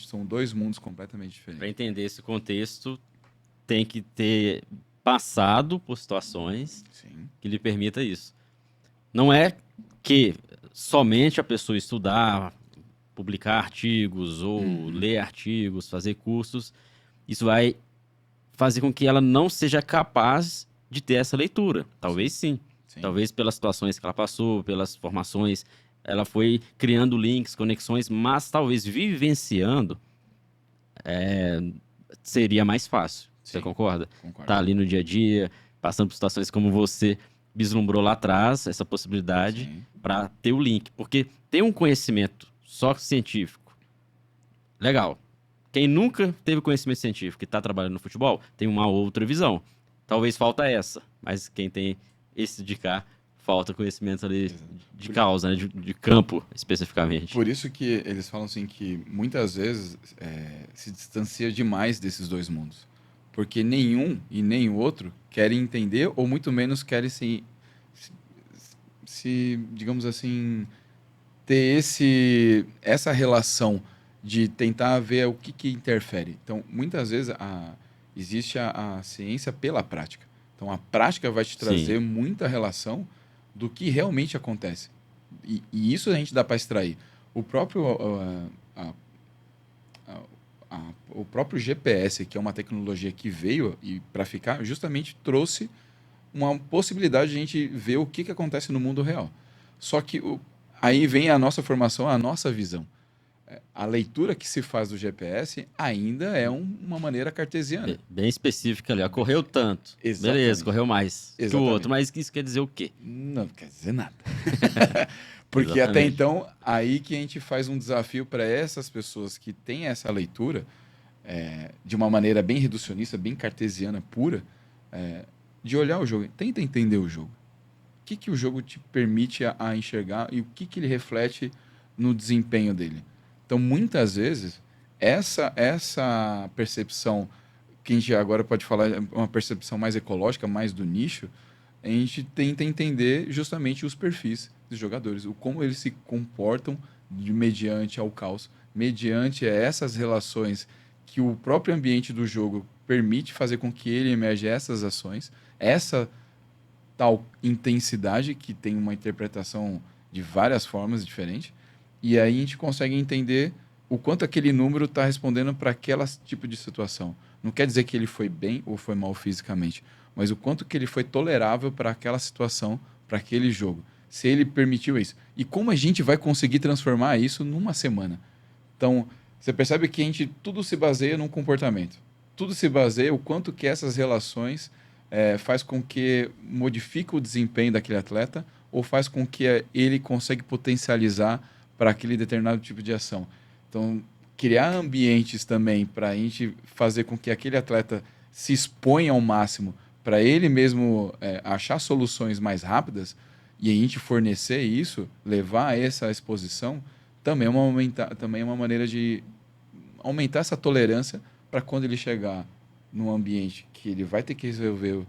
são dois mundos completamente diferentes. Para entender esse contexto, tem que ter passado por situações Sim. que lhe permita isso. Não é que somente a pessoa estudar publicar artigos ou ler artigos, fazer cursos, isso vai fazer com que ela não seja capaz de ter essa leitura. Talvez sim. Sim. Talvez pelas situações que ela passou, pelas formações, ela foi criando links, conexões, mas talvez vivenciando seria mais fácil. Você Sim. concorda? Concordo. Tá ali no dia a dia, passando por situações como você vislumbrou lá atrás, essa possibilidade Sim. para ter o link. Porque ter um conhecimento só científico, legal. Quem nunca teve conhecimento científico e está trabalhando no futebol, tem uma outra visão. Talvez falta essa, mas quem tem esse de cá, falta conhecimento ali Exato. de causa, né? de campo, especificamente. Por isso que eles falam assim que muitas vezes se distancia demais desses dois mundos. Porque nenhum e nem o outro querem entender, ou muito menos querem digamos assim, ter essa relação de tentar ver o que interfere. Então, muitas vezes existe a ciência pela prática. Então, a prática vai te trazer muita relação do que realmente acontece. E isso a gente dá para extrair. O próprio, o próprio GPS, que é uma tecnologia que veio e para ficar, justamente trouxe uma possibilidade de a gente ver o que acontece no mundo real. Só que aí vem a nossa formação, a nossa visão. A leitura que se faz do GPS ainda é uma maneira cartesiana. Bem específica ali. Correu tanto. Exatamente. Beleza, correu mais que o outro. Mas isso quer dizer o quê? Não quer dizer nada. Porque até então, aí que a gente faz um desafio para essas pessoas que têm essa leitura, de uma maneira bem reducionista, bem cartesiana, pura, de olhar o jogo. Tenta entender o jogo. O que o jogo te permite a enxergar e o que ele reflete no desempenho dele. Então, muitas vezes, essa percepção, que a gente agora pode falar, é uma percepção mais ecológica, mais do nicho, a gente tenta entender justamente os perfis dos jogadores, o como eles se comportam mediante ao caos, mediante essas relações que o próprio ambiente do jogo permite fazer com que ele emerja essas ações, essa tal intensidade que tem uma interpretação de várias formas diferentes, e aí a gente consegue entender o quanto aquele número está respondendo para aquele tipo de situação. Não quer dizer que ele foi bem ou foi mal fisicamente, mas o quanto que ele foi tolerável para aquela situação, para aquele jogo. Se ele permitiu isso. E como a gente vai conseguir transformar isso numa semana? Então, você percebe que tudo se baseia num comportamento. Tudo se baseia o quanto que essas relações faz com que modifique o desempenho daquele atleta ou faz com que ele consiga potencializar para aquele determinado tipo de ação. Então, criar ambientes também para a gente fazer com que aquele atleta se exponha ao máximo para ele mesmo achar soluções mais rápidas e a gente fornecer isso, levar essa exposição, também é uma maneira de aumentar essa tolerância para quando ele chegar num ambiente que ele vai ter que resolver,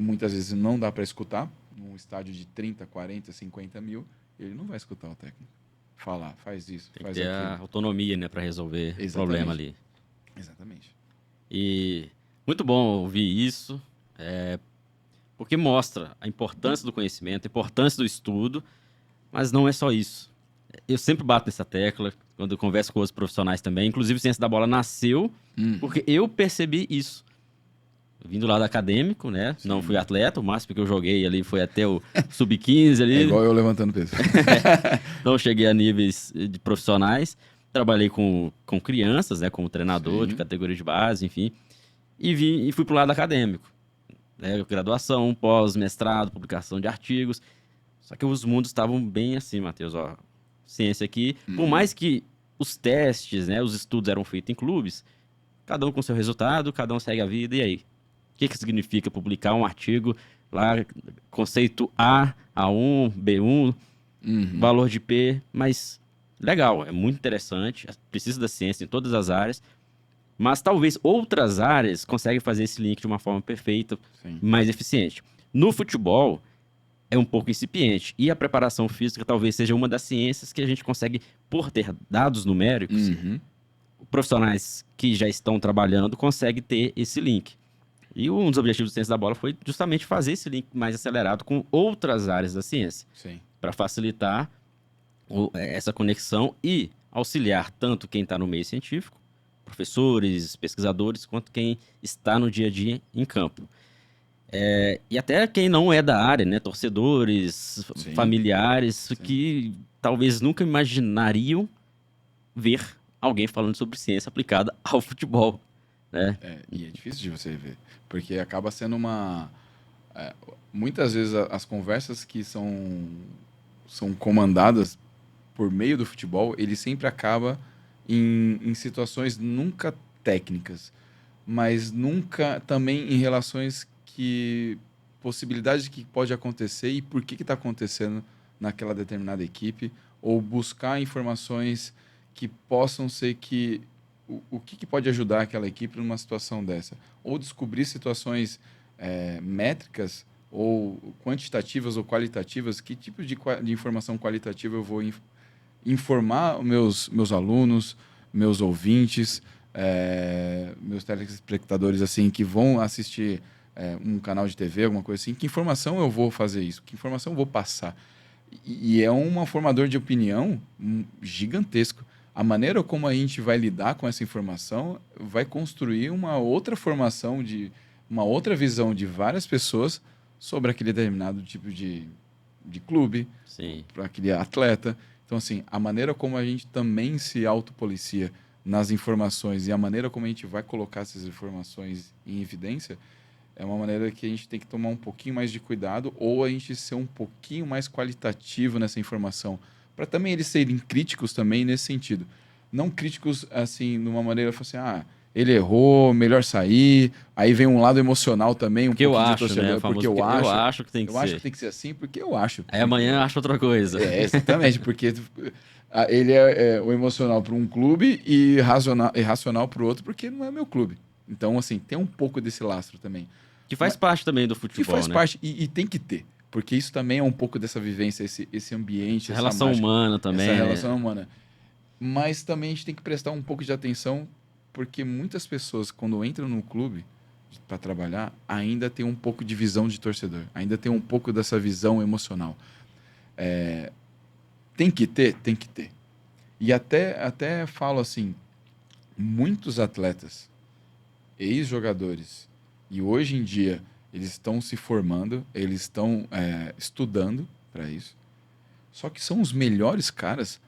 muitas vezes não dá para escutar, num estádio de 30, 40, 50 mil, ele não vai escutar o técnico falar, faz isso, Tem faz que ter aquilo. a autonomia, né, para resolver o problema ali. Exatamente. E muito bom ouvir isso, porque mostra a importância do conhecimento, a importância do estudo, mas não é só isso. Eu sempre bato nessa tecla, quando eu converso com outros profissionais também, inclusive Ciência da Bola nasceu porque eu percebi isso. Vindo lá do acadêmico, né? Sim. Não fui atleta, o máximo que eu joguei ali foi até o sub-15 ali. É igual eu levantando peso. Não cheguei a níveis de profissionais. Trabalhei com crianças, né? Como treinador de categoria de base, enfim. E fui pro lado acadêmico. Né? Graduação, pós-mestrado, publicação de artigos. Só que os mundos estavam bem assim, Matheus. Ó, ciência aqui. Por mais que os testes, né? Os estudos eram feitos em clubes, cada um com seu resultado, cada um segue a vida. E aí? O que significa publicar um artigo lá, conceito A, A1, B1, valor de P, mas legal, é muito interessante, precisa da ciência em todas as áreas, mas talvez outras áreas conseguem fazer esse link de uma forma perfeita, mais eficiente. No futebol, é um pouco incipiente, e a preparação física talvez seja uma das ciências que a gente consegue, por ter dados numéricos, profissionais que já estão trabalhando conseguem ter esse link. E um dos objetivos do Ciência da Bola foi justamente fazer esse link mais acelerado com outras áreas da ciência. Para facilitar essa conexão e auxiliar tanto quem está no meio científico, professores, pesquisadores, quanto quem está no dia a dia em campo. E até quem não é da área, né? Torcedores, Sim, familiares, sim. que talvez nunca imaginariam ver alguém falando sobre ciência aplicada ao futebol, né? E é difícil de você ver, porque acaba sendo uma. é, Muitas vezes as conversas que são comandadas por meio do futebol, ele sempre acaba em situações nunca técnicas, mas nunca também em relações que possibilidades que pode acontecer e por que está acontecendo naquela determinada equipe, ou buscar informações que possam ser que o que pode ajudar aquela equipe numa situação dessa, ou descobrir situações métricas ou quantitativas ou qualitativas, que tipo de informação qualitativa eu vou informar meus alunos, meus ouvintes, meus telespectadores assim que vão assistir um canal de TV, alguma coisa assim, que informação eu vou fazer isso? Que informação eu vou passar? E é um formador de opinião gigantesco. A maneira como a gente vai lidar com essa informação vai construir uma outra formação uma outra visão de várias pessoas sobre aquele determinado tipo de clube, Sim. para aquele atleta. Então, assim, a maneira como a gente também se autopolicia nas informações e a maneira como a gente vai colocar essas informações em evidência é uma maneira que a gente tem que tomar um pouquinho mais de cuidado ou a gente ser um pouquinho mais qualitativo nessa informação, para também eles serem críticos também nesse sentido. Não críticos, assim, de uma maneira, assim, ele errou, melhor sair. Aí vem um lado emocional também, um Porque eu pouquinho de acho, né? O torcedor, porque famoso porque eu acho que tem que eu acho que ser. tem que ser assim, porque eu acho. Aí amanhã eu acho outra coisa. Exatamente, porque ele é o emocional para um clube e irracional para o outro, porque não é meu clube. Então, assim, tem um pouco desse lastro também. Que faz Mas, parte também do que futebol, faz né? parte, e tem que ter, porque isso também é um pouco dessa vivência, esse ambiente, Essa essa relação mágica, humana essa também, relação né? humana. Mas também a gente tem que prestar um pouco de atenção, porque muitas pessoas, quando entram no clube para trabalhar, ainda tem um pouco de visão de torcedor, ainda tem um pouco dessa visão emocional. Tem que ter? Tem que ter. E até falo assim, muitos atletas, ex-jogadores, e hoje em dia eles estão se formando, eles estão estudando para isso, só que são os melhores caras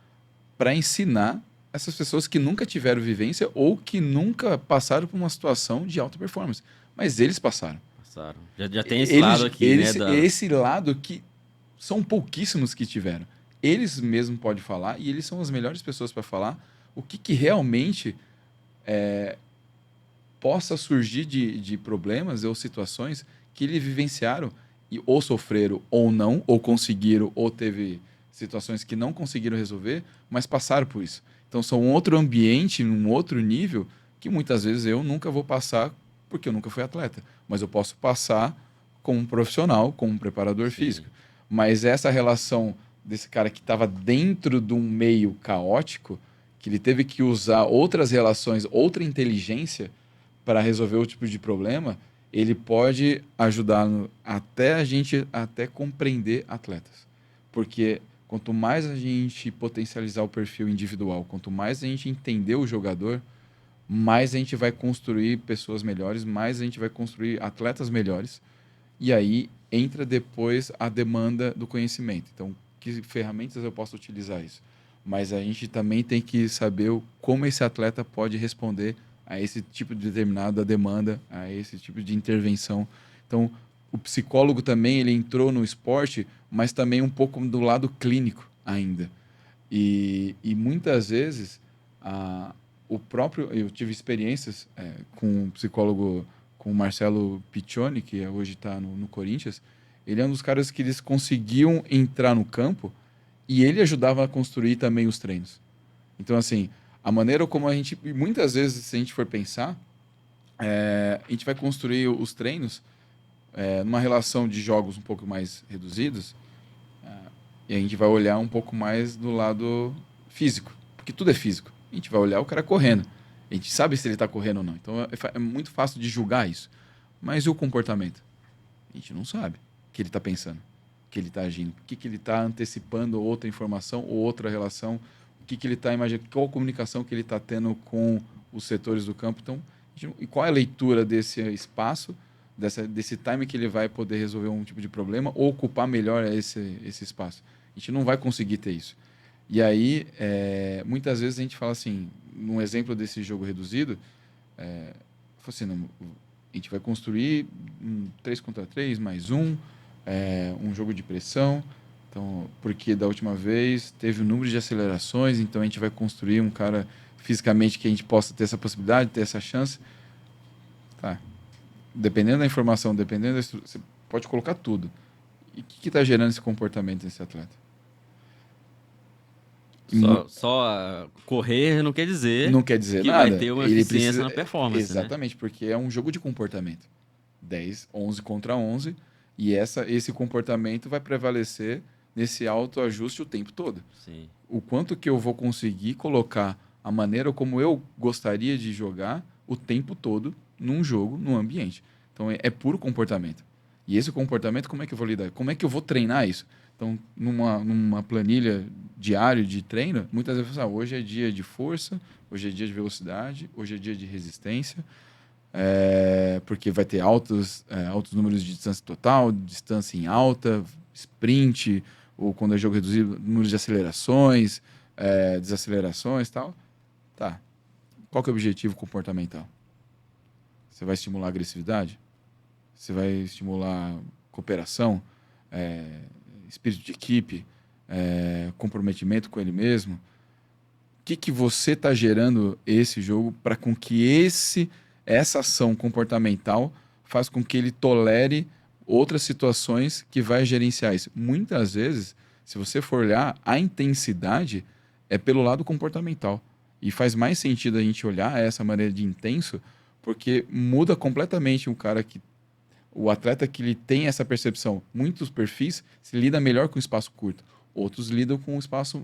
para ensinar essas pessoas que nunca tiveram vivência ou que nunca passaram por uma situação de alta performance. Mas eles passaram. Passaram. Já tem esse lado aqui, né? Esse lado que são pouquíssimos que tiveram. Eles mesmos podem falar e eles são as melhores pessoas para falar o que realmente possa surgir de problemas ou situações que eles vivenciaram e ou sofreram ou não, ou conseguiram, ou teve situações que não conseguiram resolver, mas passaram por isso. Então são um outro ambiente, num outro nível, que muitas vezes eu nunca vou passar porque eu nunca fui atleta, mas eu posso passar como um profissional, como um preparador Sim, físico. Mas essa relação desse cara que estava dentro de um meio caótico, que ele teve que usar outras relações, outra inteligência para resolver o tipo de problema, ele pode ajudar até a gente até compreender atletas. Porque quanto mais a gente potencializar o perfil individual, quanto mais a gente entender o jogador, mais a gente vai construir pessoas melhores, mais a gente vai construir atletas melhores. E aí entra depois a demanda do conhecimento. Então, que ferramentas eu posso utilizar isso? Mas a gente também tem que saber como esse atleta pode responder a esse tipo de determinada demanda, a esse tipo de intervenção. Então, o psicólogo também ele entrou no esporte, mas também um pouco do lado clínico ainda. E muitas vezes a, o próprio eu tive experiências com um psicólogo com o Marcelo Piccioni, que hoje está no Corinthians. Ele é um dos caras que eles conseguiam entrar no campo e ele ajudava a construir também os treinos. Então, assim, a maneira como a gente, muitas vezes, se a gente for pensar, a gente vai construir os treinos numa relação de jogos um pouco mais reduzidos, e a gente vai olhar um pouco mais do lado físico, porque tudo é físico. A gente vai olhar o cara correndo. A gente sabe se ele está correndo ou não. Então é muito fácil de julgar isso. Mas e o comportamento? A gente não sabe o que ele está pensando, o que ele está agindo, o que ele está antecipando outra informação ou outra relação, que ele está imaginando, qual a comunicação que ele está tendo com os setores do campo. Então, e qual é a leitura desse espaço, desse time que ele vai poder resolver um tipo de problema ou ocupar melhor esse espaço. A gente não vai conseguir ter isso. E aí, muitas vezes a gente fala assim, num exemplo desse jogo reduzido, assim, não, a gente vai construir um 3 contra 3 mais um jogo de pressão, então, porque da última vez teve um número de acelerações, então a gente vai construir um cara fisicamente que a gente possa ter essa possibilidade, ter essa chance. Tá. Dependendo da informação, dependendo da estrutura, você pode colocar tudo. E o que está gerando esse comportamento nesse atleta? Só correr não quer dizer Não quer dizer que nada. vai ter uma Ele eficiência precisa, na performance, exatamente, porque é um jogo de comportamento. 10, 11 contra 11, e esse comportamento vai prevalecer nesse autoajuste o tempo todo. Sim. O quanto que eu vou conseguir colocar a maneira como eu gostaria de jogar o tempo todo num jogo, num ambiente. Então, é puro comportamento. E esse comportamento, como é que eu vou lidar? Como é que eu vou treinar isso? Então, numa planilha diária de treino, muitas vezes hoje é dia de força, hoje é dia de velocidade, hoje é dia de resistência, porque vai ter altos números de distância total, distância em alta, sprint, ou quando é jogo reduzido, números de acelerações, desacelerações e tal. Tá. Qual que é o objetivo comportamental? Você vai estimular a agressividade? Você vai estimular cooperação? Espírito de equipe? Comprometimento com ele mesmo? O que você está gerando esse jogo para com que essa ação comportamental faz com que ele tolere outras situações que vai gerenciar isso? Muitas vezes, se você for olhar, a intensidade é pelo lado comportamental. E faz mais sentido a gente olhar essa maneira de intenso, porque muda completamente o atleta que ele tem essa percepção. Muitos perfis se lidam melhor com espaço curto, outros lidam com espaço.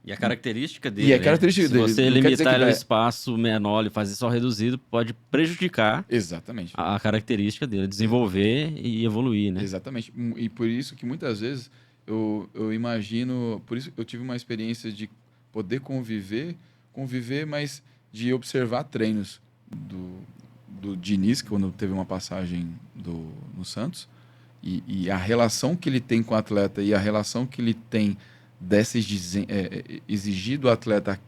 E a característica E a dele, característica Se dele, você não quer dizer limitar que ele a um vai- espaço menor e fazer só reduzido, pode prejudicar Exatamente. a característica dele, desenvolver e evoluir, né? Exatamente. E por isso que muitas vezes eu imagino. Por isso eu tive uma experiência de poder conviver, mas de observar treinos do Diniz, quando teve uma passagem no Santos, e a relação que ele tem com o atleta e a relação que ele tem exigir do atleta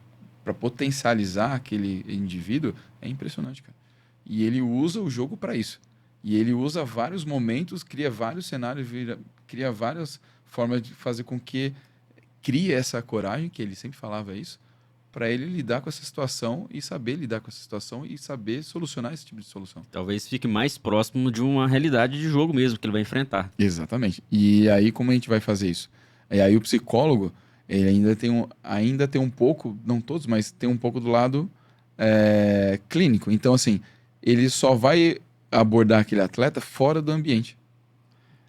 para potencializar aquele indivíduo é impressionante, cara. E ele usa o jogo para isso. E ele usa vários momentos, cria vários cenários, cria várias formas de fazer com que crie essa coragem, que ele sempre falava isso, para ele lidar com essa situação e saber lidar com essa situação e saber solucionar esse tipo de solução. Talvez fique mais próximo de uma realidade de jogo mesmo que ele vai enfrentar. Exatamente. E aí, como a gente vai fazer isso? E aí, o psicólogo, ele ainda tem um pouco, não todos, mas tem um pouco do lado clínico. Então, assim, ele só vai abordar aquele atleta fora do ambiente.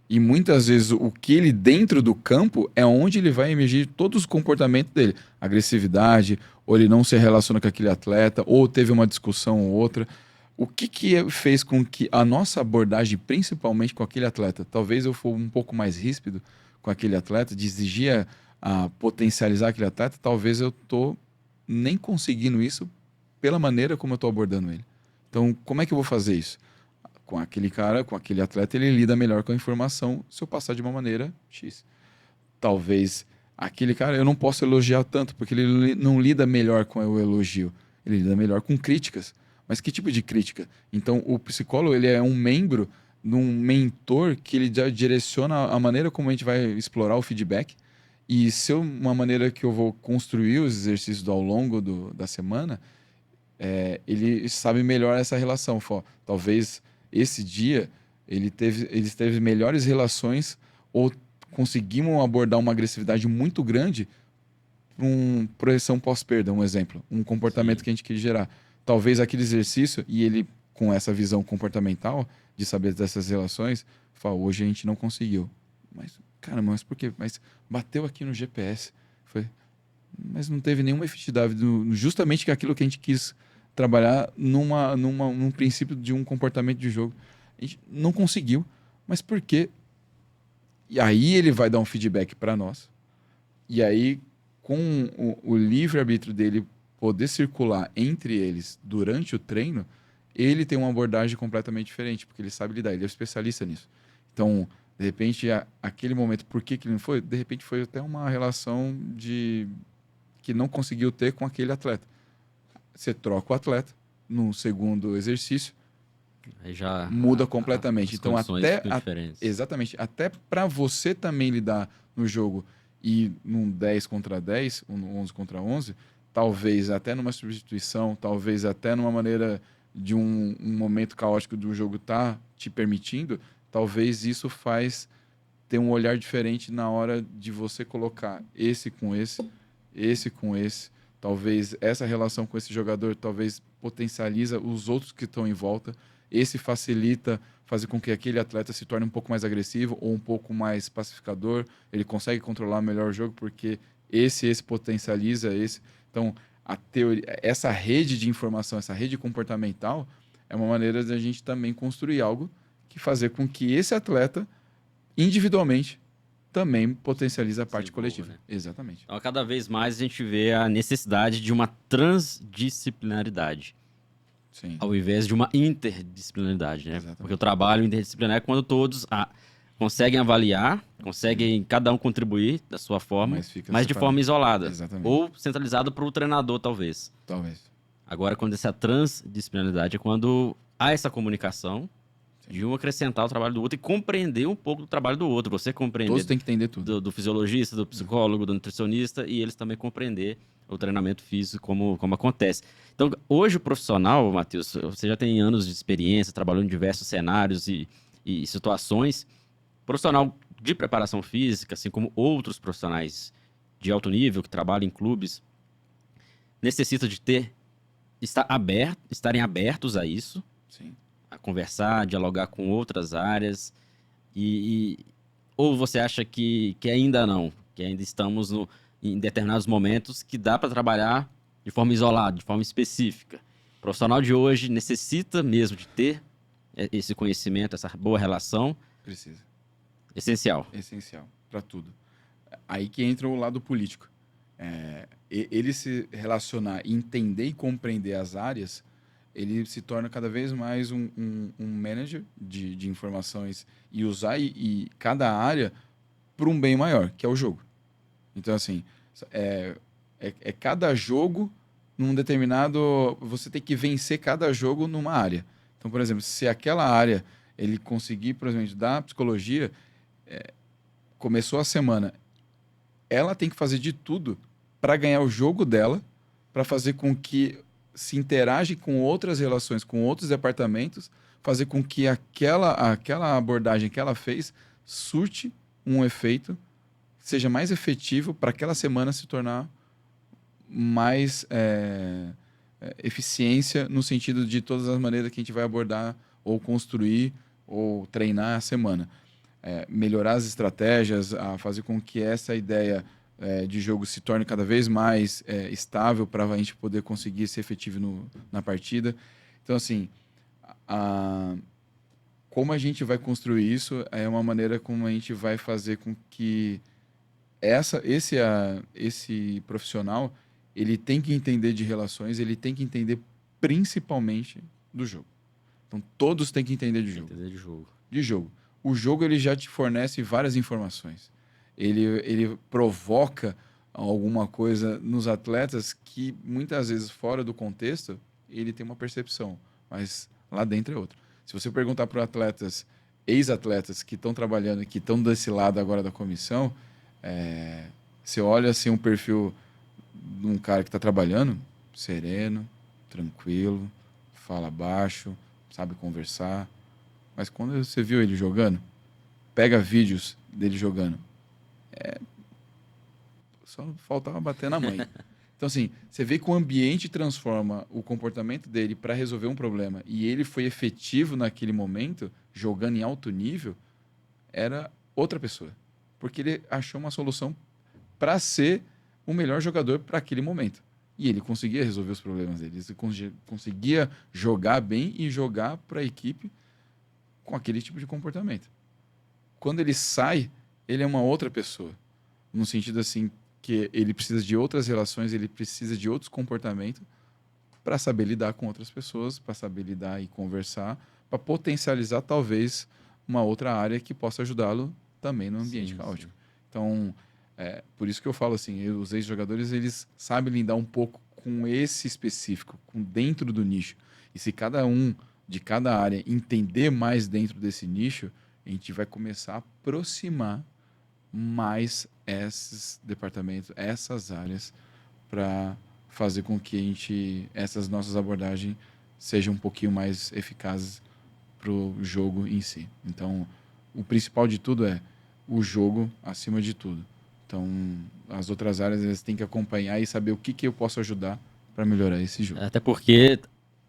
E muitas vezes o que ele dentro do campo é onde ele vai emergir todos os comportamentos dele. Agressividade, ou ele não se relaciona com aquele atleta, ou teve uma discussão ou outra. O que fez com que a nossa abordagem, principalmente com aquele atleta, talvez eu for um pouco mais ríspido com aquele atleta, de exigir a potencializar aquele atleta, talvez eu tô nem conseguindo isso pela maneira como eu estou abordando ele. Então, como é que eu vou fazer isso? Com aquele cara, com aquele atleta, ele lida melhor com a informação se eu passar de uma maneira X. Talvez aquele cara eu não posso elogiar tanto, porque ele não lida melhor com o elogio. Ele lida melhor com críticas. Mas que tipo de crítica? Então, o psicólogo ele é um membro de um mentor que ele já direciona a maneira como a gente vai explorar o feedback. E se uma maneira que eu vou construir os exercícios ao longo da semana, ele sabe melhor essa relação. Talvez esse dia eles teve melhores relações ou conseguimos abordar uma agressividade muito grande para uma projeção pós-perda, um exemplo, um comportamento Sim. que a gente quer gerar. Talvez aquele exercício, e ele com essa visão comportamental de saber dessas relações, fala, hoje a gente não conseguiu. Mas, cara, mas por quê? Mas bateu aqui no GPS. Mas não teve nenhuma efetividade, justamente aquilo que a gente quis trabalhar num princípio de um comportamento de jogo. A gente não conseguiu, mas por quê? E aí ele vai dar um feedback para nós. E aí, com o livre-arbítrio dele poder circular entre eles durante o treino, ele tem uma abordagem completamente diferente, porque ele sabe lidar, ele é um especialista nisso. Então, de repente, aquele momento, por que ele não foi? De repente foi até uma relação que não conseguiu ter com aquele atleta. Você troca o atleta no segundo exercício, Aí já muda completamente. as Então, condições ficam diferentes. exatamente, até para você também lidar no jogo e num 10 contra 10, um 11 contra 11, talvez até numa substituição, talvez até numa maneira de um momento caótico do jogo tá te permitindo, talvez isso faz ter um olhar diferente na hora de você colocar esse com esse com esse. Talvez essa relação com esse jogador talvez potencializa os outros que estão em volta. Esse facilita fazer com que aquele atleta se torne um pouco mais agressivo ou um pouco mais pacificador. Ele consegue controlar melhor o jogo porque esse potencializa esse. Então, a teoria, essa rede de informação, essa rede comportamental é uma maneira de a gente também construir algo que fazer com que esse atleta individualmente também potencialize a parte coletiva. Né? Exatamente. Então, cada vez mais a gente vê a necessidade de uma transdisciplinaridade. Sim. Ao invés de uma interdisciplinaridade, né? Exatamente. Porque o trabalho interdisciplinar é quando todos conseguem avaliar, conseguem cada um contribuir da sua forma, mas de forma isolada. Exatamente. Ou centralizado para o treinador, talvez. Talvez. Agora, quando essa transdisciplinaridade é quando há essa comunicação de um acrescentar o trabalho do outro e compreender um pouco do trabalho do outro. Você compreender Todos têm que entender tudo. do fisiologista, do psicólogo, do nutricionista e eles também compreender o treinamento físico como acontece. Então, hoje o profissional, Matheus, você já tem anos de experiência, trabalhou em diversos cenários e situações. Profissional de preparação física, assim como outros profissionais de alto nível que trabalham em clubes, necessita de estarem abertos a isso. Sim. A conversar, dialogar com outras áreas ou você acha que ainda não, que ainda estamos em determinados momentos que dá para trabalhar de forma isolada, de forma específica. O profissional de hoje necessita mesmo de ter esse conhecimento, essa boa relação. Precisa. Essencial. Essencial para tudo. Aí que entra o lado político. Ele se relacionar, entender e compreender as áreas, ele se torna cada vez mais um manager de informações e usar e cada área para um bem maior, que é o jogo. Então, assim, é cada jogo num determinado... Você tem que vencer cada jogo numa área. Então, por exemplo, se aquela área ele conseguir, por exemplo, da psicologia, começou a semana, ela tem que fazer de tudo para ganhar o jogo dela, para fazer com que se interage com outras relações, com outros departamentos, fazer com que aquela abordagem que ela fez surte um efeito, seja mais efetivo para aquela semana se tornar mais eficiência no sentido de todas as maneiras que a gente vai abordar ou construir ou treinar a semana. Melhorar as estratégias, a fazer com que essa ideia de jogo se torne cada vez mais estável para a gente poder conseguir ser efetivo na partida. Então, assim, como a gente vai construir isso é uma maneira como a gente vai fazer com que esse profissional ele tem que entender de relações, ele tem que entender principalmente do jogo. Então, todos têm que entender de jogo. Entender de jogo. De jogo. O jogo ele já te fornece várias informações. Ele provoca alguma coisa nos atletas que muitas vezes fora do contexto ele tem uma percepção, mas lá dentro é outra. Se você perguntar para atletas, ex-atletas que estão trabalhando e que estão desse lado agora da comissão, você olha assim um perfil de um cara que está trabalhando, sereno, tranquilo, fala baixo, sabe conversar, mas quando você viu ele jogando, pega vídeos dele jogando, só faltava bater na mãe. Então, assim, você vê que o ambiente transforma o comportamento dele para resolver um problema e ele foi efetivo naquele momento, jogando em alto nível, era outra pessoa. Porque ele achou uma solução para ser o melhor jogador para aquele momento. E ele conseguia resolver os problemas dele. Ele conseguia jogar bem e jogar para a equipe com aquele tipo de comportamento. Quando ele sai, ele é uma outra pessoa. No sentido assim, porque ele precisa de outras relações, ele precisa de outros comportamentos para saber lidar com outras pessoas, para saber lidar e conversar, para potencializar talvez uma outra área que possa ajudá-lo também no ambiente caótico. Então, por isso que eu falo assim, os ex-jogadores, eles sabem lidar um pouco com esse específico, com dentro do nicho. E se cada um de cada área entender mais dentro desse nicho, a gente vai começar a aproximar mais esses departamentos, essas áreas, para fazer com que essas nossas abordagens sejam um pouquinho mais eficazes para o jogo em si. Então, o principal de tudo é o jogo acima de tudo. Então, as outras áreas eles têm que acompanhar e saber o que eu posso ajudar para melhorar esse jogo. Até porque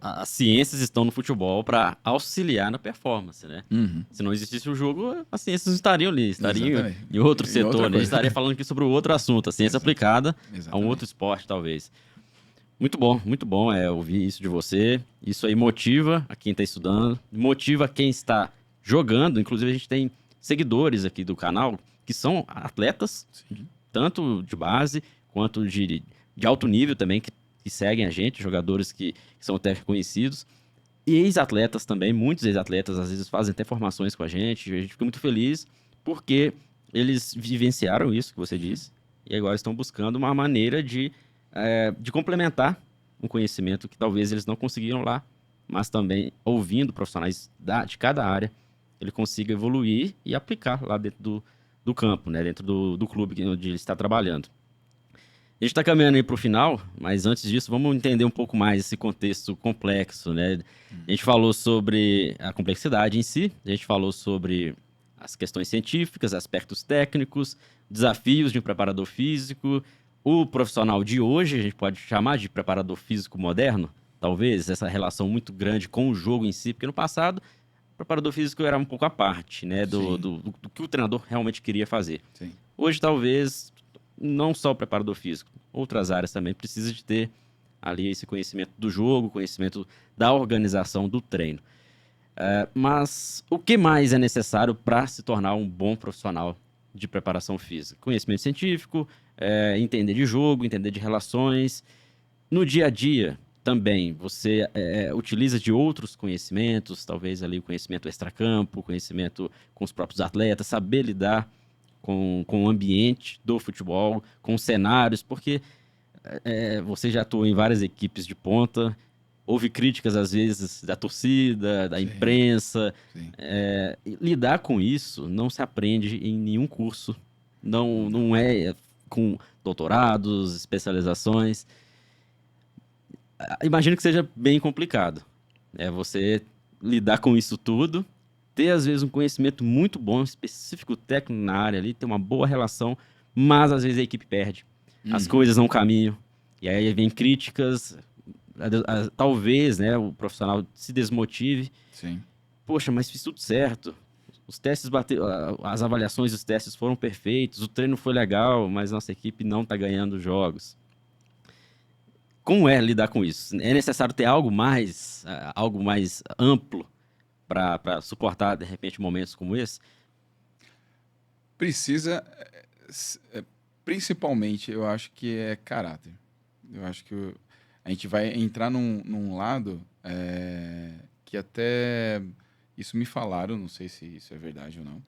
as ciências estão no futebol para auxiliar na performance, né? Uhum. Se não existisse o jogo, as ciências não estariam ali, estariam Exatamente. em outro Em setor, outra né? A gente coisa. estaria falando aqui sobre outro assunto, a ciência Exato. aplicada a um Exatamente. outro esporte, talvez. Muito bom ouvir isso de você. Isso aí motiva a quem está estudando, motiva quem está jogando. Inclusive, a gente tem seguidores aqui do canal que são atletas, Sim. tanto de base quanto de alto nível também, que seguem a gente, jogadores que são até conhecidos. E ex-atletas também, muitos ex-atletas às vezes fazem até formações com a gente fica muito feliz porque eles vivenciaram isso que você disse e agora estão buscando uma maneira de complementar um conhecimento que talvez eles não conseguiram lá, mas também ouvindo profissionais de cada área, ele consiga evoluir e aplicar lá dentro do campo, né? Dentro do clube onde ele está trabalhando. A gente está caminhando aí para o final, mas antes disso, vamos entender um pouco mais esse contexto complexo, né? A gente falou sobre a complexidade em si, a gente falou sobre as questões científicas, aspectos técnicos, desafios de um preparador físico, o profissional de hoje, a gente pode chamar de preparador físico moderno, talvez, essa relação muito grande com o jogo em si, porque no passado, o preparador físico era um pouco à parte, né, do que o treinador realmente queria fazer. Sim. Hoje, talvez, não só o preparador físico, outras áreas também precisam de ter ali esse conhecimento do jogo, conhecimento da organização do treino. Mas o que mais é necessário para se tornar um bom profissional de preparação física? Conhecimento científico, entender de jogo, entender de relações. No dia a dia também, você utiliza de outros conhecimentos, talvez ali o conhecimento extracampo, conhecimento com os próprios atletas, saber lidar com o ambiente do futebol, com cenários, porque você já atuou em várias equipes de ponta, houve críticas às vezes da torcida, da imprensa. Sim. Lidar com isso não se aprende em nenhum curso, não é com doutorados, especializações. Imagino que seja bem complicado. Você lidar com isso tudo, ter às vezes um conhecimento muito bom, específico técnico na área ali, ter uma boa relação, mas às vezes a equipe perde. As coisas não caminham. E aí vem críticas, talvez, né, o profissional se desmotive. Sim. Poxa, mas fiz tudo certo. Os testes as avaliações dos testes foram perfeitos, o treino foi legal, mas nossa equipe não está ganhando jogos. Como é lidar com isso? É necessário ter algo mais amplo para suportar, de repente, momentos como esse? Precisa, principalmente, eu acho que é caráter. Eu acho que a gente vai entrar num lado que até isso me falaram, não sei se isso é verdade ou não,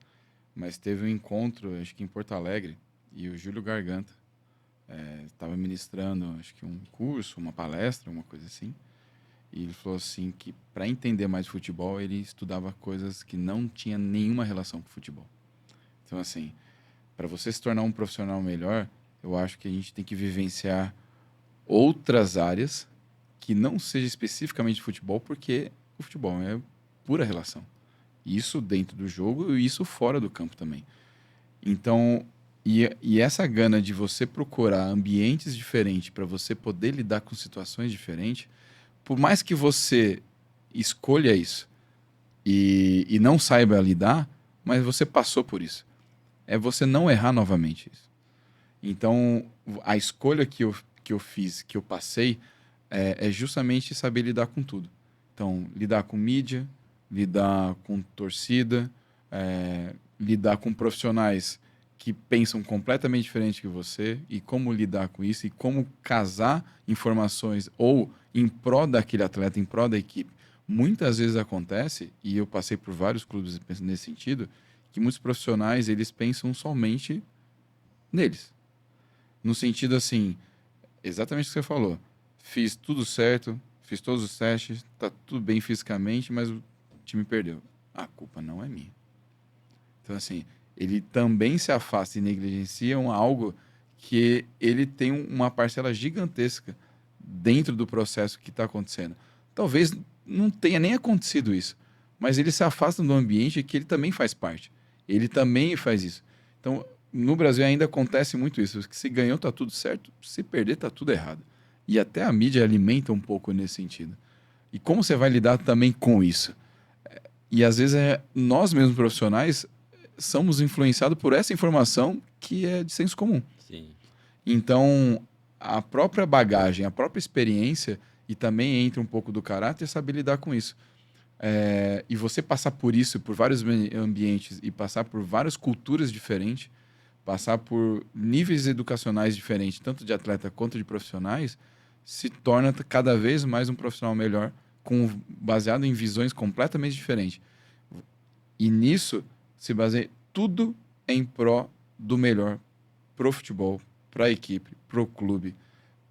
mas teve um encontro, acho que em Porto Alegre, e o Júlio Garganta estava ministrando, acho que um curso, uma palestra, uma coisa assim, e ele falou assim que para entender mais futebol, ele estudava coisas que não tinha nenhuma relação com futebol. Então, assim, para você se tornar um profissional melhor, eu acho que a gente tem que vivenciar outras áreas que não seja especificamente futebol, porque o futebol é pura relação. Isso dentro do jogo e isso fora do campo também. Então, e essa gana de você procurar ambientes diferentes para você poder lidar com situações diferentes, por mais que você escolha isso e não saiba lidar, mas você passou por isso. É você não errar novamente isso. Então, a escolha que eu fiz, que eu passei, é justamente saber lidar com tudo. Então, lidar com mídia, lidar com torcida, lidar com profissionais que pensam completamente diferente que você e como lidar com isso e como casar informações ou em prol daquele atleta, em prol da equipe. Muitas vezes acontece, e eu passei por vários clubes nesse sentido, que muitos profissionais eles pensam somente neles. No sentido assim, exatamente o que você falou. Fiz tudo certo, fiz todos os testes, tá tudo bem fisicamente, mas o time perdeu. A culpa não é minha. Então, assim, ele também se afasta e negligencia algo que ele tem uma parcela gigantesca dentro do processo que está acontecendo. Talvez não tenha nem acontecido isso, mas ele se afasta do ambiente que ele também faz parte. Ele também faz isso. Então, no Brasil ainda acontece muito isso. Que se ganhou, tá tudo certo. Se perder, tá tudo errado. E até a mídia alimenta um pouco nesse sentido. E como você vai lidar também com isso? E às vezes nós mesmos profissionais somos influenciados por essa informação que é de senso comum. Sim. Então, a própria bagagem, a própria experiência, e também entra um pouco do caráter, saber lidar com isso. E você passar por isso, por vários ambientes, e passar por várias culturas diferentes, passar por níveis educacionais diferentes, tanto de atleta quanto de profissionais, se torna cada vez mais um profissional melhor, baseado em visões completamente diferentes. E nisso se baseia tudo em pró do melhor pro futebol, para a equipe, pro clube,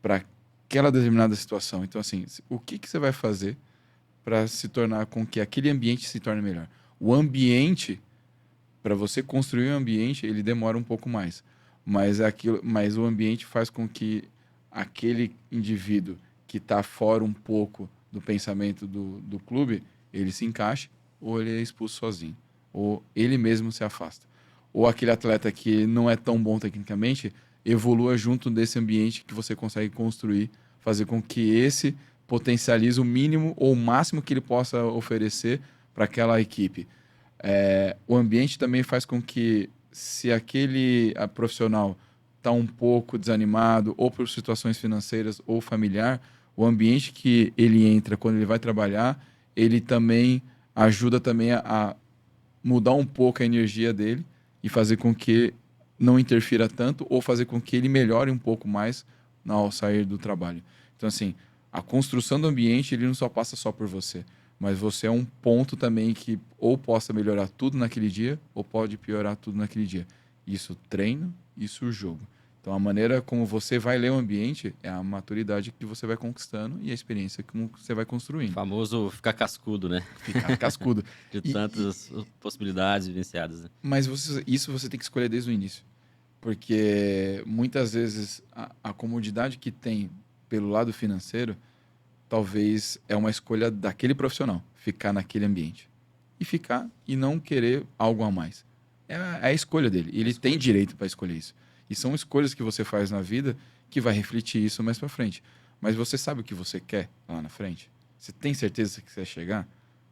para aquela determinada situação. Então, assim, o que você vai fazer para se tornar com que aquele ambiente se torne melhor? O ambiente, para você construir um ambiente, ele demora um pouco mais. Mas o ambiente faz com que aquele indivíduo que está fora um pouco do pensamento do clube, ele se encaixe ou ele é expulso sozinho. Ou ele mesmo se afasta. Ou aquele atleta que não é tão bom tecnicamente, evolua junto desse ambiente que você consegue construir, fazer com que esse potencialize o mínimo ou o máximo que ele possa oferecer para aquela equipe. O ambiente também faz com que, se aquele profissional está um pouco desanimado, ou por situações financeiras ou familiar, o ambiente que ele entra quando ele vai trabalhar, ele também ajuda também a mudar um pouco a energia dele e fazer com que não interfira tanto ou fazer com que ele melhore um pouco mais ao sair do trabalho. Então, assim, a construção do ambiente, ele não só passa só por você, mas você é um ponto também que ou possa melhorar tudo naquele dia ou pode piorar tudo naquele dia. Isso treino, isso jogo. Então, a maneira como você vai ler o ambiente é a maturidade que você vai conquistando e a experiência que você vai O construindo. famoso ficar cascudo, né? Ficar cascudo. De tantas possibilidades vivenciadas, né? Mas isso você tem que escolher desde o início. Porque muitas vezes a comodidade que tem pelo lado financeiro talvez é uma escolha daquele profissional, ficar naquele ambiente. E ficar e não querer algo a mais. É a escolha dele. Ele tem direito para escolher isso. E são escolhas que você faz na vida que vai refletir isso mais para frente. Mas você sabe o que você quer lá na frente? Você tem certeza que você quer chegar?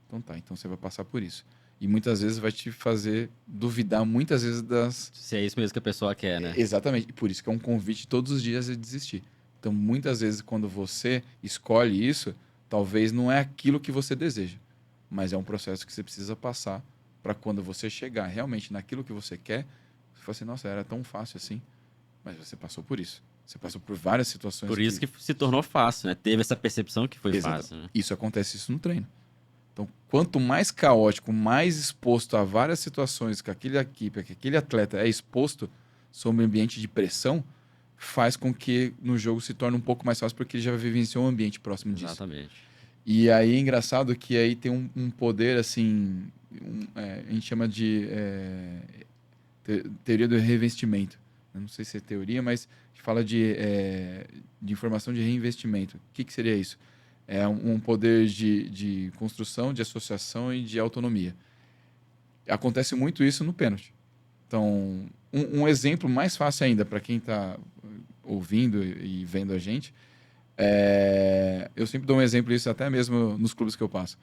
Então tá, então você vai passar por isso. E muitas vezes vai te fazer duvidar muitas vezes das... Se é isso mesmo que a pessoa quer, né? Exatamente. E por isso que é um convite todos os dias a desistir. Então, muitas vezes, quando você escolhe isso, talvez não é aquilo que você deseja, mas é um processo que você precisa passar para quando você chegar realmente naquilo que você quer, você fala assim, nossa, era tão fácil assim, mas você passou por isso. Você passou por várias situações. Por isso que se tornou fácil, né? Teve essa percepção que foi Exato. fácil, né? Isso acontece no treino. Então, quanto mais caótico, mais exposto a várias situações que aquele equipe, que aquele atleta é exposto sob um ambiente de pressão, faz com que no jogo se torne um pouco mais fácil, porque ele já vivenciou um ambiente próximo disso. Exatamente. E aí é engraçado que aí tem um poder, assim, a gente chama de teoria do reinvestimento. Eu não sei se é teoria, mas a gente fala de informação de reinvestimento. O que seria isso? É um poder de construção, de associação e de autonomia. Acontece muito isso no pênalti. Então, um exemplo mais fácil ainda para quem está ouvindo e vendo a gente, eu sempre dou um exemplo isso até mesmo nos clubes que eu passo.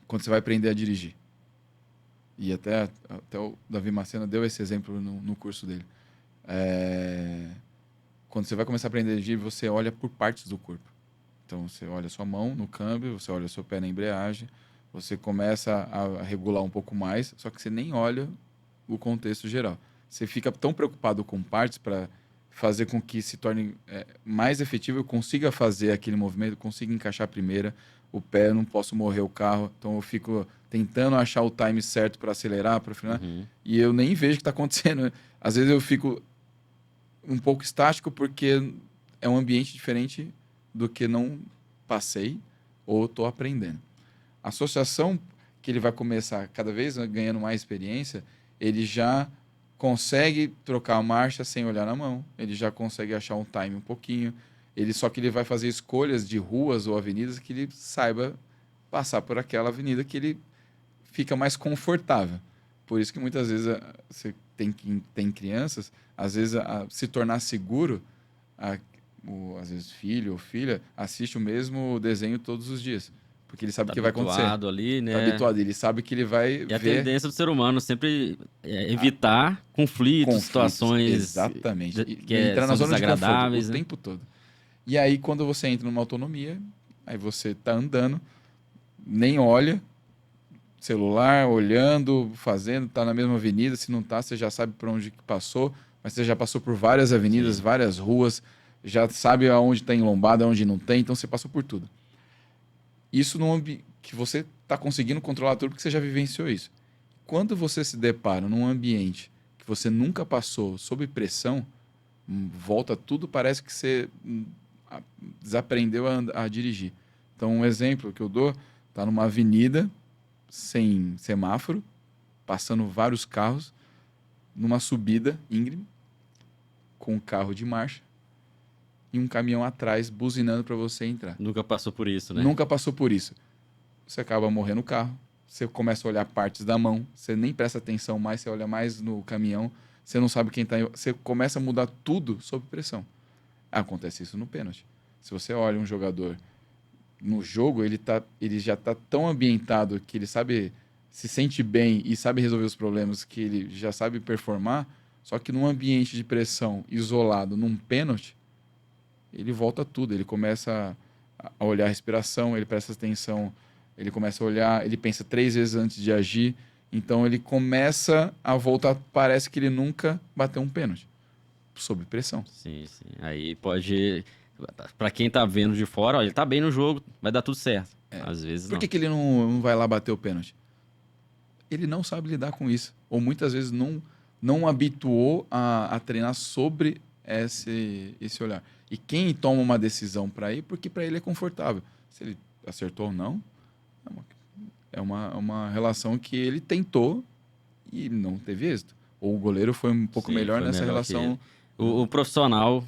Quando você vai aprender a dirigir. E até o Davi Macena deu esse exemplo no curso dele. Quando você vai começar a aprender a dirigir, você olha por partes do corpo. Então, você olha a sua mão no câmbio, você olha o seu pé na embreagem, você começa a regular um pouco mais, só que você nem olha o contexto geral. Você fica tão preocupado com partes para fazer com que se torne mais efetivo, eu consiga fazer aquele movimento, consiga encaixar a primeira, o pé, eu não posso morrer o carro, então eu fico tentando achar o time certo para acelerar, para frenar, e eu nem vejo o que está acontecendo, né? Às vezes eu fico um pouco estático porque é um ambiente diferente do que não passei ou estou aprendendo. A associação que ele vai começar cada vez ganhando mais experiência, ele já consegue trocar a marcha sem olhar na mão, ele já consegue achar um time um pouquinho, só que ele vai fazer escolhas de ruas ou avenidas que ele saiba passar por aquela avenida que ele fica mais confortável. Por isso que muitas vezes você tem crianças, às vezes se tornar seguro, às vezes filho ou filha assiste o mesmo desenho todos os dias. Porque ele sabe o que vai acontecer. Está habituado ali, né? Está habituado, ele sabe que ele vai ver... E a tendência do ser humano sempre é evitar conflitos, situações... Exatamente. Que entrar na são zona de conforto desagradáveis, o né? tempo todo. E aí, quando você entra numa autonomia, aí você está andando, nem olha, celular, olhando, fazendo, está na mesma avenida, se não está, você já sabe por onde que passou, mas você já passou por várias avenidas, Sim. várias ruas, já sabe aonde tem lombada, aonde não tem, então você passou por tudo. Isso que você está conseguindo controlar tudo porque você já vivenciou isso. Quando você se depara num ambiente que você nunca passou sob pressão, volta tudo, parece que você desaprendeu a dirigir. Então, um exemplo que eu dou, tá numa avenida sem semáforo, passando vários carros, numa subida íngreme, com um carro de marcha, e um caminhão atrás buzinando para você entrar. Nunca passou por isso, né? Nunca passou por isso. Você acaba morrendo no carro, você começa a olhar partes da mão, você nem presta atenção mais, você olha mais no caminhão, você não sabe quem está... Você começa a mudar tudo sob pressão. Acontece isso no pênalti. Se você olha um jogador no jogo, ele já está tão ambientado que ele sabe, se sente bem e sabe resolver os problemas, que ele já sabe performar, só que num ambiente de pressão isolado, num pênalti, ele volta tudo, ele começa a olhar a respiração, ele presta atenção, ele começa a olhar, ele pensa 3 vezes antes de agir, então ele começa a voltar, parece que ele nunca bateu um pênalti, sob pressão. Sim, sim. Aí pode... Pra quem tá vendo de fora, olha, ele tá bem no jogo, vai dar tudo certo. Às vezes Por não. que ele não vai lá bater o pênalti? Ele não sabe lidar com isso, ou muitas vezes não habituou a treinar sobre esse olhar. E quem toma uma decisão para ir, porque para ele é confortável. Se ele acertou ou não, é uma relação que ele tentou e não teve êxito. Ou o goleiro foi um pouco Sim, melhor foi nessa melhor que relação. ele. O profissional,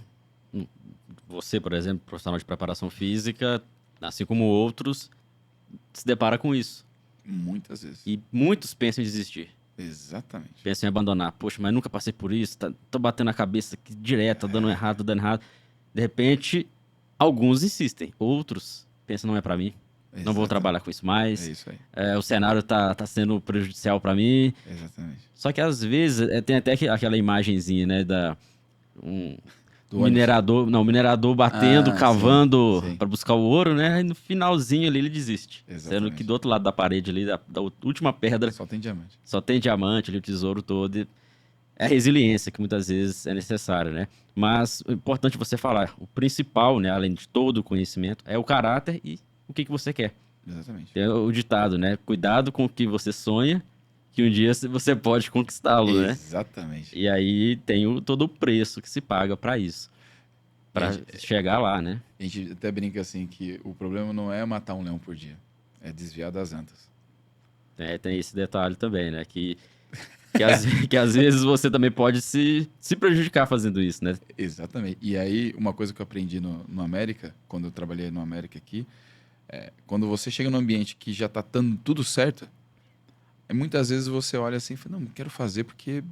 você, por exemplo, profissional de preparação física, assim como outros, se depara com isso. Muitas vezes. E muitos pensam em desistir. Exatamente. Pensam em abandonar. Poxa, mas nunca passei por isso, tô batendo a cabeça aqui direto, tá dando errado, tô dando errado. De repente, alguns insistem, outros pensam, não é pra mim, não vou trabalhar com isso mais. É isso aí. O cenário tá sendo prejudicial pra mim. Exatamente. Só que às vezes tem até aquela imagenzinha, né, Do minerador batendo, Ah, cavando sim. pra buscar o ouro, né? Aí no finalzinho ali ele desiste. Sendo Exatamente. que do outro lado da parede ali, da última pedra, Só tem diamante. só tem diamante ali, o tesouro todo. É a resiliência que muitas vezes é necessária, né? Mas o importante você falar, o principal, né, além de todo o conhecimento, é o caráter e o que você quer. Exatamente. Tem o ditado, né? Cuidado com o que você sonha, que um dia você pode conquistá-lo, né? Exatamente. E aí tem todo o preço que se paga para isso, para chegar lá, né? A gente até brinca assim que o problema não é matar um leão por dia, é desviar das antas. Tem esse detalhe também, né? Que às vezes você também pode se prejudicar fazendo isso, né? Exatamente. E aí, uma coisa que eu aprendi no América, quando eu trabalhei no América aqui, quando você chega num ambiente que já está dando tudo certo, muitas vezes você olha assim e fala, não quero fazer porque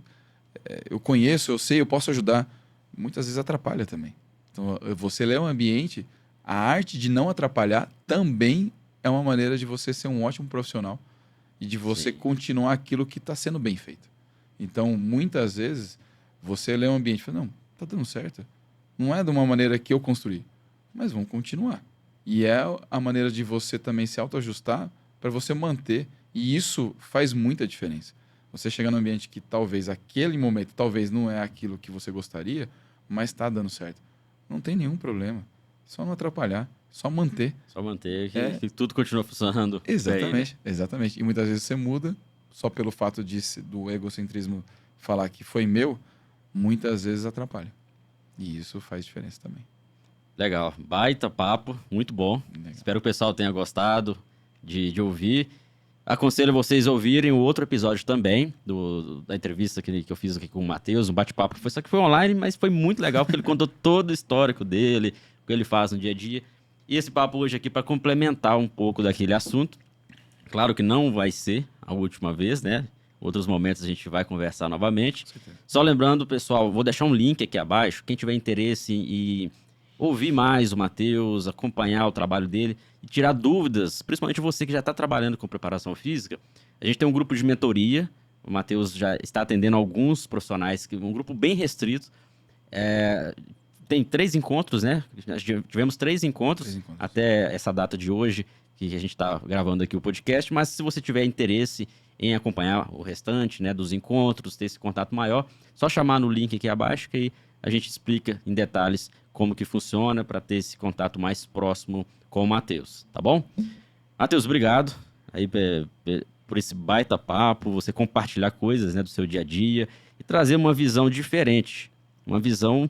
eu conheço, eu sei, eu posso ajudar. Muitas vezes atrapalha também. Então, você lê um ambiente, a arte de não atrapalhar também é uma maneira de você ser um ótimo profissional e de você continuar aquilo que está sendo bem feito. Então, muitas vezes, você lê um ambiente e fala, não, está dando certo. Não é de uma maneira que eu construí, mas vamos continuar. E é a maneira de você também se autoajustar para você manter. E isso faz muita diferença. Você chega num ambiente que talvez aquele momento, talvez não é aquilo que você gostaria, mas está dando certo. Não tem nenhum problema. Só não atrapalhar, só manter. Só manter que tudo continua funcionando. Exatamente, bem, né? exatamente. E muitas vezes você muda só pelo fato do egocentrismo falar que foi meu, muitas vezes atrapalha. E isso faz diferença também. Legal. Baita papo, muito bom. Legal. Espero que o pessoal tenha gostado de ouvir. Aconselho vocês a ouvirem o outro episódio também, da entrevista que eu fiz aqui com o Matheus, um bate-papo. Só que foi online, mas foi muito legal, porque ele contou todo o histórico dele, o que ele faz no dia a dia. E esse papo hoje aqui para complementar um pouco daquele assunto. Claro que não vai ser a última vez, né? Outros momentos a gente vai conversar novamente. Só lembrando, pessoal, vou deixar um link aqui abaixo. Quem tiver interesse em ouvir mais o Matheus, acompanhar o trabalho dele e tirar dúvidas, principalmente você que já está trabalhando com preparação física, a gente tem um grupo de mentoria. O Matheus já está atendendo alguns profissionais, um grupo bem restrito. Tem 3 encontros, né? Nós tivemos 3 encontros até essa data de hoje, que a gente está gravando aqui o podcast, mas se você tiver interesse em acompanhar o restante, né, dos encontros, ter esse contato maior, só chamar no link aqui abaixo que aí a gente explica em detalhes como que funciona para ter esse contato mais próximo com o Matheus, tá bom? Matheus, obrigado aí por esse baita papo, você compartilhar coisas, né, do seu dia a dia e trazer uma visão diferente, uma visão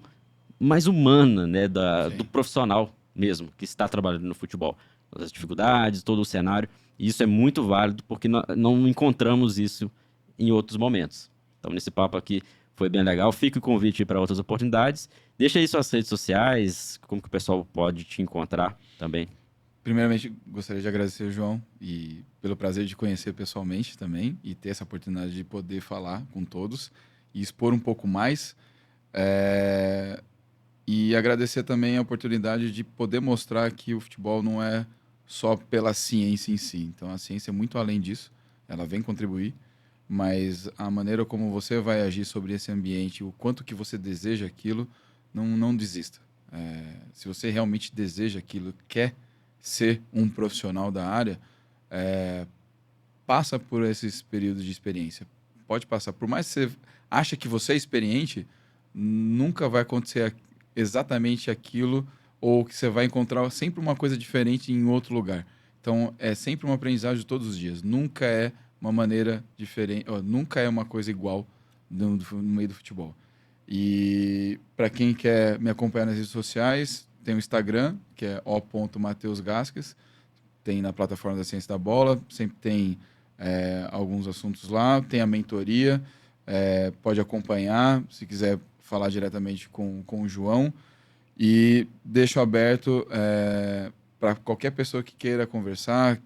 mais humana, né, do profissional mesmo, que está trabalhando no futebol. As dificuldades, todo o cenário. E isso é muito válido porque não encontramos isso em outros momentos. Então, nesse papo aqui foi bem legal. Fica o convite para outras oportunidades. Deixa aí suas redes sociais, como que o pessoal pode te encontrar também. Primeiramente, gostaria de agradecer, João, e pelo prazer de conhecer pessoalmente também e ter essa oportunidade de poder falar com todos e expor um pouco mais. E agradecer também a oportunidade de poder mostrar que o futebol não é só pela ciência em si. Então, a ciência é muito além disso. Ela vem contribuir, mas a maneira como você vai agir sobre esse ambiente, o quanto que você deseja aquilo, não desista. Se você realmente deseja aquilo, quer ser um profissional da área, passa por esses períodos de experiência. Pode passar. Por mais que você ache que você é experiente, nunca vai acontecer exatamente aquilo, ou que você vai encontrar sempre uma coisa diferente em outro lugar. Então, é sempre uma aprendizagem de todos os dias. Nunca é uma maneira diferente, nunca é uma coisa igual no meio do futebol. E para quem quer me acompanhar nas redes sociais, tem o Instagram, que é o.mateusgasques, tem na plataforma da Ciência da Bola, sempre tem alguns assuntos lá, tem a mentoria, pode acompanhar, se quiser falar diretamente com o João. E deixo aberto para qualquer pessoa que queira conversar,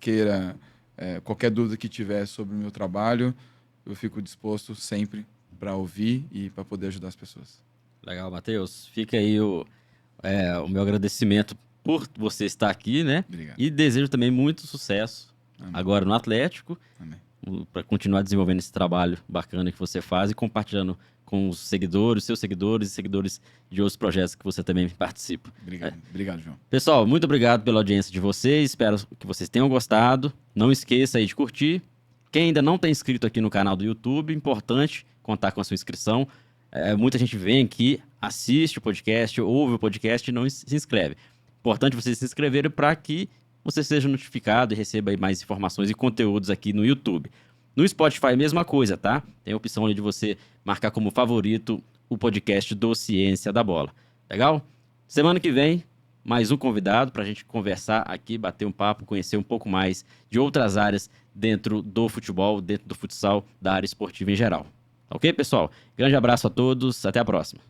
qualquer dúvida que tiver sobre o meu trabalho, eu fico disposto sempre para ouvir e para poder ajudar as pessoas. Legal, Matheus. Fica aí o meu agradecimento por você estar aqui, né? Obrigado. E desejo também muito sucesso agora no Atlético, para continuar desenvolvendo esse trabalho bacana que você faz e compartilhando com os seguidores, seus seguidores e seguidores de outros projetos que você também participa. Obrigado, João. Pessoal, muito obrigado pela audiência de vocês. Espero que vocês tenham gostado. Não esqueça aí de curtir. Quem ainda não está inscrito aqui no canal do YouTube, importante contar com a sua inscrição. Muita gente vem aqui, assiste o podcast, ouve o podcast e não se inscreve. Importante vocês se inscreverem para que você seja notificado e receba aí mais informações e conteúdos aqui no YouTube. No Spotify, mesma coisa, tá? Tem a opção ali de você marcar como favorito o podcast do Ciência da Bola. Legal? Semana que vem, mais um convidado para a gente conversar aqui, bater um papo, conhecer um pouco mais de outras áreas dentro do futebol, dentro do futsal, da área esportiva em geral. Ok, pessoal? Grande abraço a todos, até a próxima.